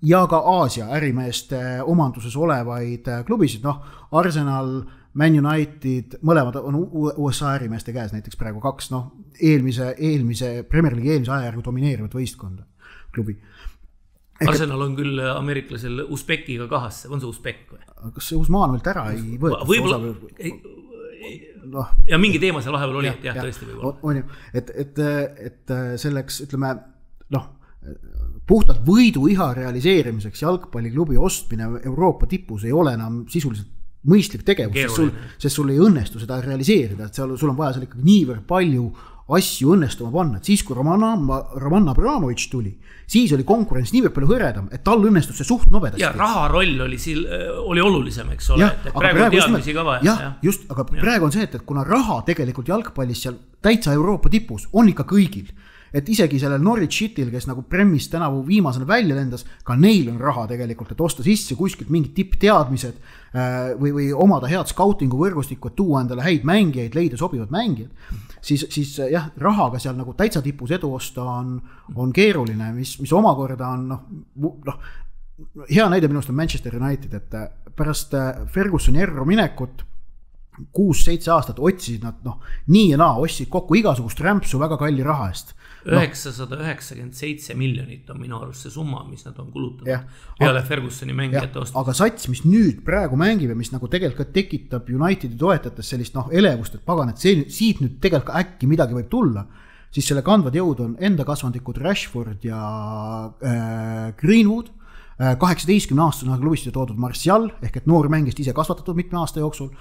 ja ka Aasia ärimeeste omanduses olevaid klubisid, Arsenal, Man United, mõlemad on USA ärimeeste käes, näiteks praegu 2 eelmise Premier League eelmise ajajärgu domineerivat võistkonda klubi. Arsenal on küll ameeriklasel Usbekiga kahasse, on see Usbek või? Kas see Usmaanovilt ära ei võetud? Ja mingi teema seal vahepeal oli, et jah, tõesti võib-olla. On ju, et selleks, ütleme, puhtalt võiduiha realiseerimiseks jalgpalliklubi ostmine Euroopa tipus ei ole enam sisuliselt mõistlik tegevus, sest sul ei õnnestu seda realiseerida, et sul on vaja seal ikkagi niivõrd palju asju õnnestuma panna, et siis kui Roman Abramovich tuli, siis oli konkurents niivõrd palju hõredam, et tal õnnestus see suht nobedasti. Ja raha roll oli olulisem, eks ole, et praegu on teadmisi ka vaja. Just, aga praegu on see, et kuna raha tegelikult jalgpallis seal täitsa Euroopa tipus on ikka kõigil, et isegi sellel Norwich Cityl, kes nagu Premis tänavu viimasena välja lendas, ka neil on raha tegelikult, et osta sisse kuskilt mingid tippteadmised või omada head scoutingu võrgustikku, et tuua endale häid mängijaid, leida sobivad mängijad, siis jah, rahaga seal nagu täitsa tipus edu osta on keeruline, mis omakorda on hea näide minust on Manchester United, et pärast Fergusoni erru minekut 6-7 aastat otsisid nad nii ja naa, ostsid kokku igasugust rämpsu väga kalli raha eest. 997 miljonit on minu arust see summa, mis nad on kulutanud peale Fergusoni mängijate ostmist. Aga sats, mis nüüd praegu mängib ja mis nagu tegelikult tekitab Unitedi toetates sellist elevust, et pagan, et siit nüüd tegelikult äkki midagi võib tulla, siis selle kandvad jõud on enda kasvandikud Rashford ja Greenwood, 18-aastasena klubist toodud Martial, ehk et noor mängist ise kasvatatud mitme aasta jooksul.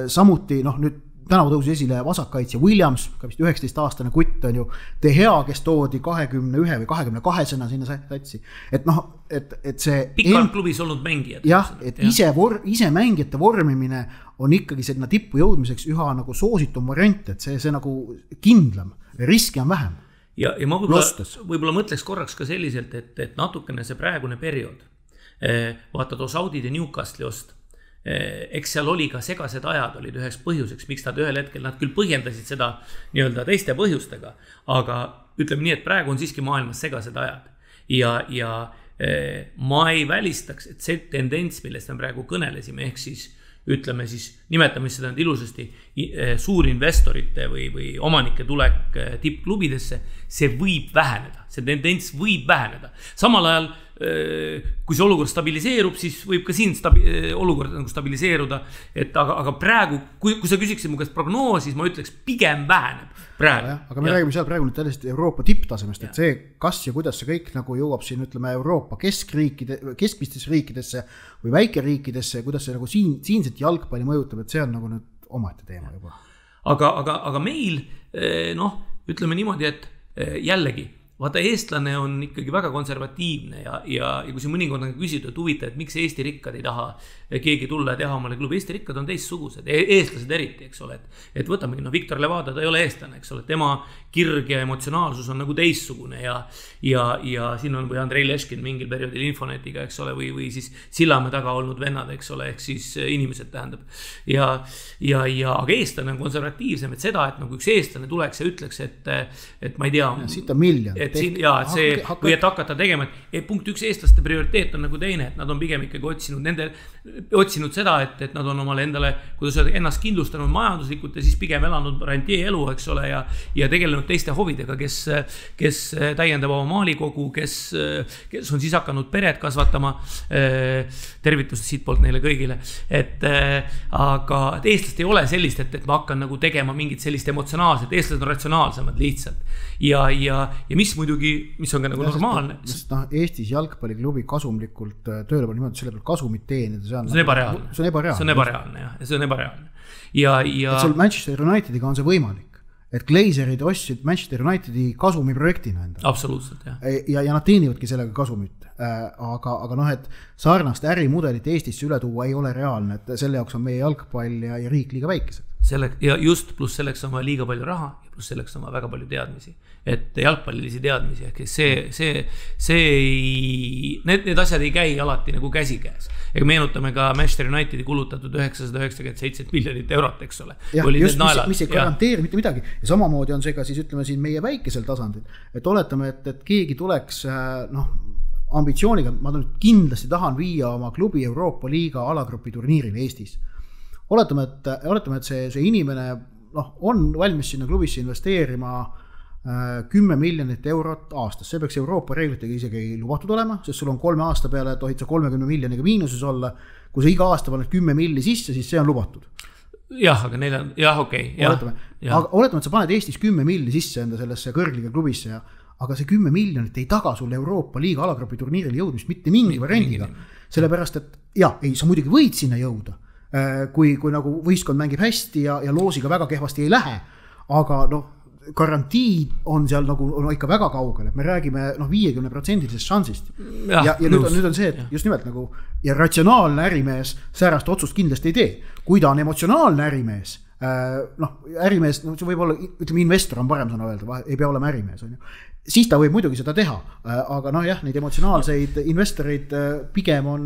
Samuti, nüüd tänavu tõusis esile vasakkaitsja Williams, ka vist 19-aastane kutt on ju, De Gea, kes toodi 21 või 22-sena sinna satsi. Et see... Pikalt klubis olnud mängijad. Jah, et ise mängijate vormimine on ikkagi sinna tippu jõudmiseks üha nagu soositum variant, et see nagu kindlam, riski on vähem. Ja ma võib-olla mõtleks korraks ka selliselt, et natukene see praegune periood, vaatad Saudid ja Newcastle'i ost, eks seal oli ka segased ajad, olid üheks põhjuseks, miks nad ühel hetkel, nad küll põhjendasid seda nii-öelda teiste põhjustega, aga ütleme nii, et praegu on siiski maailmas segased ajad ja ma ei välistaks, et see tendents, millest me praegu kõnelesime, ehk siis ütleme siis nimetame seda nüüd ilusasti suurinvestorite või omanike tulek tippklubidesse, see võib väheneda, see tendents võib väheneda. Samal ajal, kui see olukord stabiliseerub, siis võib ka siin olukord nagu stabiliseeruda, aga praegu, kui sa küsiksid mu käest prognoosi, siis ma ütleks pigem väheneb praegu. Aga me räägime seal praegu nüüd täiesti Euroopa tipptasemest, et see, kas ja kuidas see kõik nagu jõuab siin, ütleme, Euroopa keskmistes riikidesse või väikeriikidesse, kuidas see nagu siinset jalgpalli mõjutab, et see on nagu nüüd omaette teema juba. Aga meil, ütleme niimoodi, et jällegi, vaata, eestlane on ikkagi väga konservatiivne ja kui see mõnikord on küsitud, et huvita, et miks Eesti rikkad ei taha keegi tulla ja teha omale klubi, Eesti rikkad on teistsugused, eestlased eriti, eks ole, et võtamegi, Viktor Levada, ta ei ole eestlane, eks ole, tema kirg ja emotsionaalsus on nagu teistsugune ja siin on või Andrei Leškin mingil perioodil Infonetiga, eks ole, või siis Sillamäe taga olnud vennad, eks ole, ehk siis inimesed tähendab. Aga eestlane on konservatiivsem, et seda, et nagu üks eestlane tuleks ja ütleks, et ma ei tea. Siit on miljon. Või et hakata tegema, et punkt üks eestlaste prioriteet on nagu teine, et nad on pigem ikkagi otsinud seda, et nad on omale endale, kuidas öelda, ennast kindlustanud majanduslikult ja siis pigem elanud rentier elu, eks ole, ja tegelenud teiste hovidega, kes täiendab oma maalikogu, kes on siis hakanud pered kasvatama, tervitused siit poolt neile kõigile, aga eestlast ei ole sellist, et ma hakkan nagu tegema mingit sellist emotsionaalset, eestlased on ratsionaalsemad lihtsalt ja mis muidugi, mis on ka nagu normaalne. Eestis jalgpalliklubi kasumlikult tööle pole niimoodi, selle peal kasumit teenida, see on ebareaalne. See on ebareaalne, jah. See on ebareaalne. Et sul Manchester Unitediga on see võimalik. Et Glazerid ostsid Manchester Unitedi kasumi projektina enda. Absoluutselt, jah. Ja nad teenivadki sellega kasumit. Aga et sarnast ärimudelit Eestisse üle tuua ei ole reaalne, et selle jaoks on meie jalgpall ja riik liiga väikesed. Ja just pluss selleks on liiga palju raha ja pluss selleks on väga palju teadmisi. Et jalgpallilisi teadmisi, need asjad ei käi alati nagu käsikäes. Ega meenutame ka Manchester Unitedi kulutatud 997 miljonit eurot, eks ole. Ja, just, mis ei garanteeri mitte midagi. Ja samamoodi on see ka siis, ütleme siin meie väikesel tasandil. Et oletame, et keegi tuleks, ambitsiooniga, ma kindlasti tahan viia oma klubi Euroopa Liiga alagrupi turniirile Eestis. Oletame, et see inimene on valmis sinna klubisse investeerima 10 miljonit eurot aastas. See peaks Euroopa reeglitega isegi lubatud olema, sest sul on 3 aasta peale, tohid sa 30 miljoniga miinuses olla. Kui sa iga aasta paned 10 milli sisse, siis see on lubatud. Jah, aga neil on, okei. Oletame, et sa paned Eestis 10 milli sisse enda sellesse kõrgliga klubisse, aga see 10 miljonit ei taga sulle Euroopa Liiga alagrupi turniiril jõudmist mitte mingi variandiga. Sellepärast, et sa muidugi võid sinna jõuda, kui nagu võistkond mängib hästi ja loosiga väga kehvasti ei lähe, aga garantiid on seal nagu ikka väga kaugel, et me räägime 50% šansist. Ja nüüd on see, et just nimelt nagu, ja ratsionaalne ärimees säärast otsust kindlasti ei tee. Kui ta on emotsionaalne ärimees, ärimees, see võib olla, ütleme, investor on parem sõna öelda, ei pea olema ärimees, on ju. Siis ta võib muidugi seda teha, aga neid emotsionaalseid investoreid pigem on,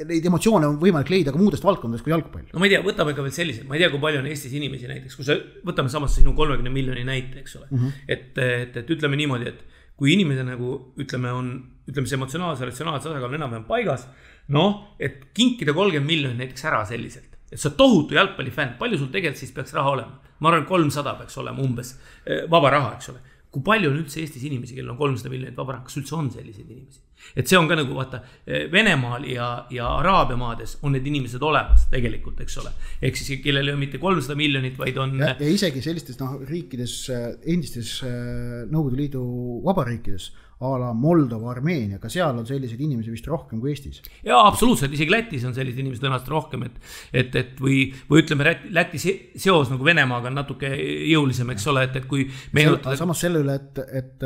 neid emotsioone on võimalik leida ka muudest valdkondadest kui jalgpall. No ma ei tea, võtame ka veel sellised, ma ei tea, kui palju on Eestis inimesi näiteks, kui võtame samast sinu 30 miljoni näite, eks ole. Et ütleme niimoodi, et kui inimese nagu, ütleme, see emotsionaalse, ratsionaalse tasakaal on enam-vähem paigas, et kinkida 30 miljoni näiteks ära selliselt, et sa tohutu jalgpallifänn, palju sul tegelikult siis peaks raha olema? Ma arvan, 300 peaks olema umbes vaba raha, eks ole. Kui palju on üldse Eestis inimesi, kellel on 300 miljonit vaba raha, kas üldse on selliseid inimesi? Et see on ka nagu, vaata, Venemaal ja Araabia maades on need inimesed olemas tegelikult, eks ole. Ehk siis, kellel ei ole mitte 300 miljonit, vaid on... Ja isegi sellistes riikides, endistes Nõukogude Liidu vabariikides, a la Moldova, Armeenia, ka seal on sellised inimesi vist rohkem kui Eestis. Jaa, absoluutselt, isegi Lätis on sellised inimesed tõenäoliselt rohkem, või ütleme, Läti seos nagu Venemaaga on natuke jõulisem, eks ole, et kui meenutada... Samas selle üle, et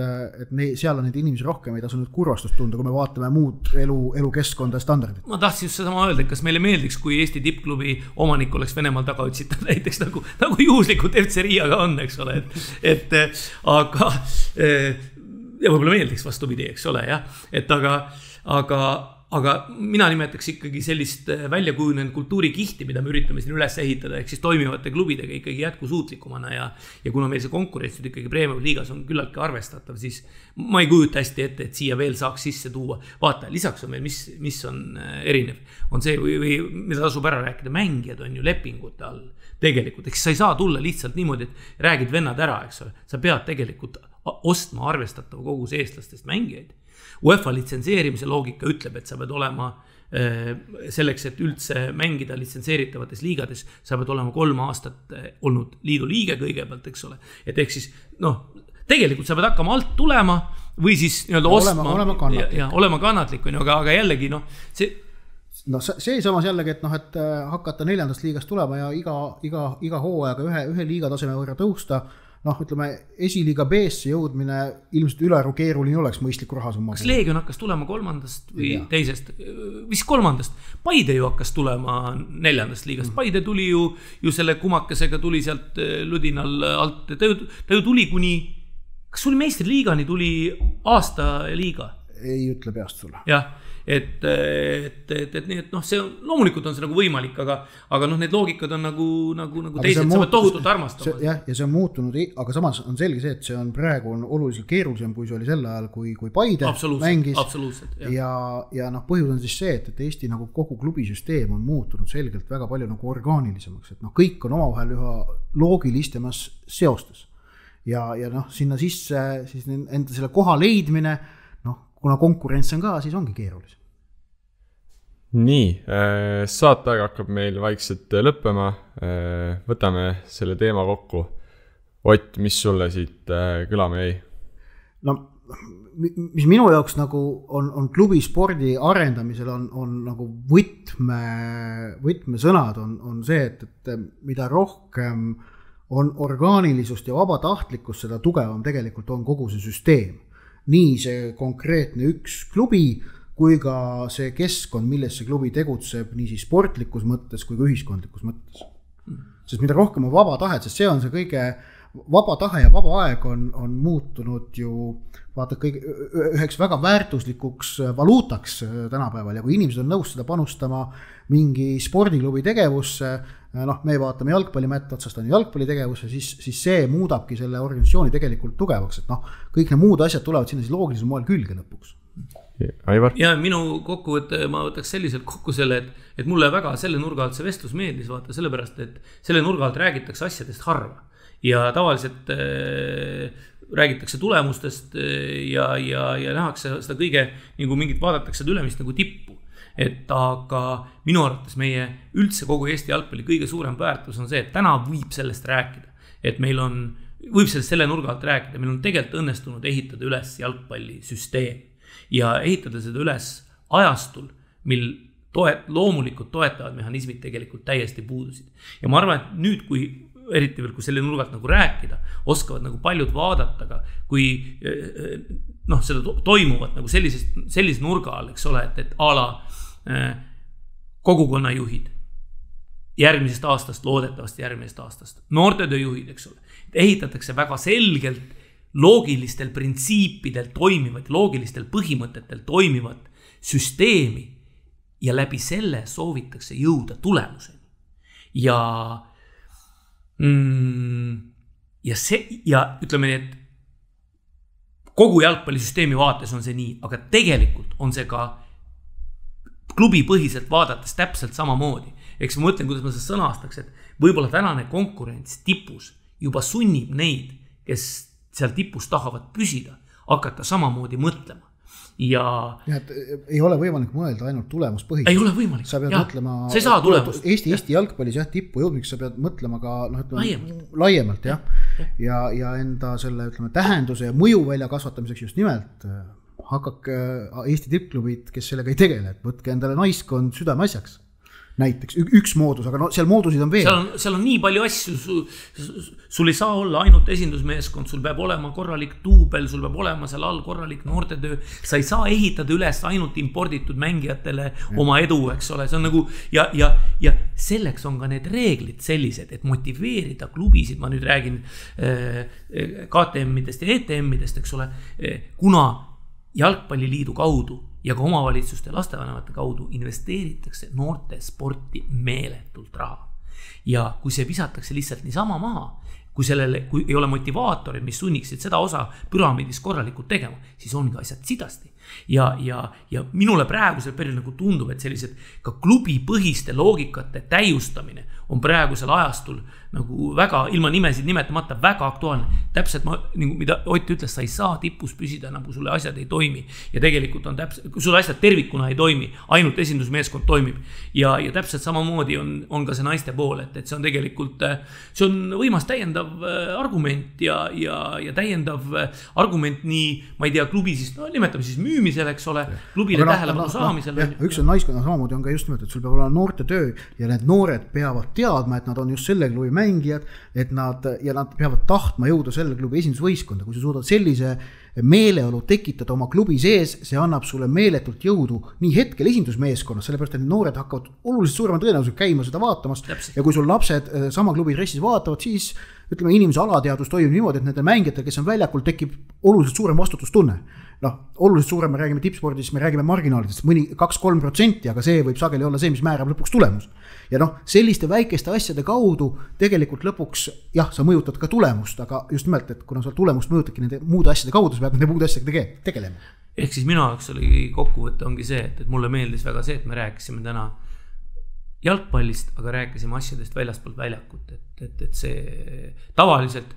seal on neid inimesi rohkem, ei tasu nüüd kurvastust tunda, kui me vaatame muud elukeskkonda standardit. Ma tahtsin just sama öelda, et kas meile meeldiks, kui Eesti tippklubi omanik oleks Venemaal taga otsitav, näiteks nagu juhuslikult FC Riiaga on, eks ole, aga... Ja võib-olla meeldiks vastupidi, eks ole, jah. Et aga aga mina nimetaks ikkagi sellist välja kujunenud kultuurikihti, mida me üritame siin üles ehitada, ehk siis toimivate klubidega ikkagi jätkusuutlikumana ja kuna meil see konkurents nüüd ikkagi Premium liigas on küllaltki arvestatav, siis ma ei kujuta hästi ette, et siia veel saaks sisse tuua. Vaata, lisaks on meil, mis on erinev, on see või mida tasub ära rääkida, mängijad on ju lepingute all tegelikult, eks sa ei saa tulla lihtsalt niimoodi, et räägid vennad ära, eks ole, sa pead tegelikult ostma arvestatava kogus eestlastest mängijaid. UEFA litsenseerimise loogika ütleb, et sa pead olema selleks, et üldse mängida litsenseeritavates liigades, sa pead olema 3 aastat olnud liidu liige kõigepealt, eks ole. Et ehk siis, tegelikult sa pead hakkama alt tulema või siis ostma olema kannatlik, aga jällegi, see samas jällegi, et hakata 4. liigast tulema ja iga hooajaga ühe liiga taseme võrra tõusta, ütleme, esiliiga B-sse jõudmine ilmselt ülearu keeruline oleks mõistliku rahasumma. Kas Leegion hakkas tulema 3. või teisest? Vist 3. Paide ju hakkas tulema 4. liigast. Paide tuli ju selle kumakesega tuli sealt Ludinal alt. Ta ju tuli kuni, kas suli meistriliigani tuli aasta liiga? Ei ütle peast sulle. Jah. Et nii, et see on, loomulikult on see nagu võimalik, aga need loogikad on nagu teised, sa pead tohutult armastama. Ja see on muutunud, aga samas on selge see, et see on praegu oluliselt keerulisem, kui see oli sel ajal, kui Paide mängis. Absoluutselt. Ja põhjus on siis see, et Eesti nagu kogu klubisüsteem on muutunud selgelt väga palju nagu orgaanilisemaks, et kõik on omavahel üha loogilistemas seostes. Ja sinna sisse siis enda selle koha leidmine, kuna konkurents on ka, siis ongi keerulisem. Nii, saateaeg hakkab meil vaikselt lõppema. Võtame selle teema kokku. Ott, mis sulle siit kõlama jäi? Mis minu jaoks nagu on klubi spordi arendamisel on nagu võtmesõnad on see, et mida rohkem on orgaanilisust ja vabatahtlikkust, seda tugevam tegelikult on kogu see süsteem. Nii see konkreetne üks klubi, kui ka see keskkond, milles see klubi tegutseb nii siis sportlikus mõttes kui ka ühiskondlikus mõttes. Sest mida rohkem on vaba tahet, sest see on see kõige vaba tahe ja vaba aeg on muutunud ju üheks väga väärtuslikuks valuutaks tänapäeval ja kui inimesed on nõus seda panustama mingi spordiklubi tegevusse, me vaatame jalgpallimätt otsast on jalgpallitegevusse, siis see muudabki selle organisatsiooni tegelikult tugevaks, et kõik need muud asjad tulevad sinna siis loogilisel moel külge lõpuks. Aivar? Ja minu kokkuvõtte, ma võtaks selliselt kokku selle, et mulle väga selle nurga alt see vestlus meeldis, vaata sellepärast, et selle nurga alt räägitakse asjadest harva ja tavaliselt räägitakse tulemustest ja nähakse seda kõige, nagu mingit vaadatakse ülemist nagu tippu. Aga minu arvates meie üldse kogu Eesti jalgpalli kõige suurem väärtus on see, et täna võib sellest rääkida. Et meil võib sellest selle nurga alt rääkida, meil on tegelikult õnnestunud ehitada üles jalgpallisüsteem ja ehitada seda üles ajastul, mil loomulikult toetavad mehhanismid tegelikult täiesti puudusid. Ja ma arvan, et nüüd, eriti veel, kui selle nurgalt nagu rääkida, oskavad nagu paljud vaadata, kui seda toimuvat nagu sellise nurga all, eks ole, et a la kogukonnajuhid järgmisest aastast, loodetavasti järgmisest aastast, noortetööjuhid, eks ole, ehitatakse väga selgelt loogilistel printsiipidel toimivat, loogilistel põhimõtetel toimivat süsteemi ja läbi selle soovitakse jõuda tulemuseni. Ja ütleme nii, et kogu jalgpallisüsteemi vaates on see nii, aga tegelikult on see ka klubipõhiselt vaadates täpselt samamoodi. Eks ma mõtlen, kuidas ma seda sõnastaks, et võib-olla tänane konkurents tipus juba sunnib neid, kes seal tipus tahavad püsida, hakata samamoodi mõtlema. Ja ei ole võimalik mõelda ainult tulemuspõhiselt. Ei ole võimalik. Sa pead mõtlema sa ei saa tulemust. Eesti jalgpallis tippu jõudmiks sa pead mõtlema ka laiemalt ja enda selle tähenduse ja mõjuvälja kasvatamiseks just nimelt hakake Eesti tippklubid, kes sellega ei tegele, et võtke endale naiskond südameasjaks. Näiteks üks moodus, aga seal moodusid on veel. Seal on nii palju asju, sul ei saa olla ainult esindusmeeskond, sul peab olema korralik duubel, sul peab olema seal all korralik noortetöö, sa ei saa ehitada üles ainult imporditud mängijatele oma edu, eks ole, see on nagu, ja selleks on ka need reeglid sellised, et motiveerida klubisid, ma nüüd räägin KTM-idest ja ETM-idest, eks ole, kuna jalgpalliliidu kaudu ja ka omavalitsuste ja lastevanemate kaudu investeeritakse noorte sporti meeletult raha. Ja kui see visatakse lihtsalt niisama maha, kui ei ole motivaatorid, mis sunniksid seda osa püramiidis korralikult tegema, siis ongi asjad sidasti. Ja minule praegusel perioodil nagu tundub, et sellised ka klubipõhiste loogikate täiustamine on praegusel ajastul nagu väga, ilma nimesid nimetamata, väga aktuaalne. Täpselt, mida Ott ütles, sa ei saa tipus püsida, nagu sulle asjad ei toimi. Ja tegelikult on täpselt, kui sulle asjad tervikuna ei toimi, ainult esindusmeeskond toimib. Ja täpselt samamoodi on ka see naiste pool, et see on tegelikult, see on võimas täiendav argument ja täiendav argument nii, ma ei tea, klubi siis, nimetame siis müümisel, eks ole, klubile tähelepanu saamisel. Üks on naiskonna samamoodi on ka just nimelt, et sul peab olema noorte töö ja need noored peavad teadma, et nad on just selle klubi mängijad, et nad peavad tahtma jõuda selle klubi esindusvõistkonda. Kui sa suudad sellise meeleolu tekitada oma klubi sees, see annab sulle meeletult jõudu nii hetkel esindusmeeskonnas, sellepärast, et noored hakkavad oluliselt suurema tõenäosusega käima seda vaatamas. Ja kui sul lapsed sama klubi dressis vaatavad, siis ütleme, inimese alateadus toimub niimoodi, et nende mängijatel, kes on väljakul, tekib oluliselt suurem vastutustunne. Oluliselt suurem, me räägime tippspordis, me räägime marginaalidest, mõni 2-3%, aga see võib sageli olla see, mis määrab lõpuks tulemus. Ja selliste väikeste asjade kaudu tegelikult lõpuks, sa mõjutad ka tulemust, aga just nimelt, et kuna sa tulemust mõjutadki nende muude asjade kaudu, sa pead nende muude asjadega tegelema. Ehk siis minu jaoks oli kokkuvõte ongi see, et mulle meeldis väga see, et me rääkisime täna jalgpallist, aga rääkisime asjadest väljaspoolt väljakut, et see tavaliselt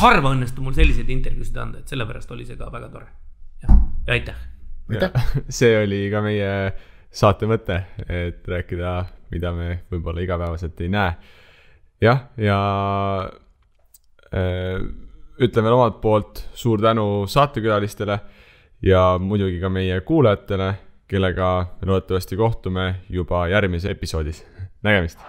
harva õnnestu mul selliseid intervjuusid anda, et sellepärast oli see ka väga tore. Ja aitäh. See oli ka meie saate mõte, et rääkida, mida me võib-olla igapäevaselt ei näe. Ja ütleme omalt poolt suur tänu saatekülalistele ja muidugi ka meie kuulajatele, kellega loodetavasti kohtume juba järgmise episoodis. Nägemist!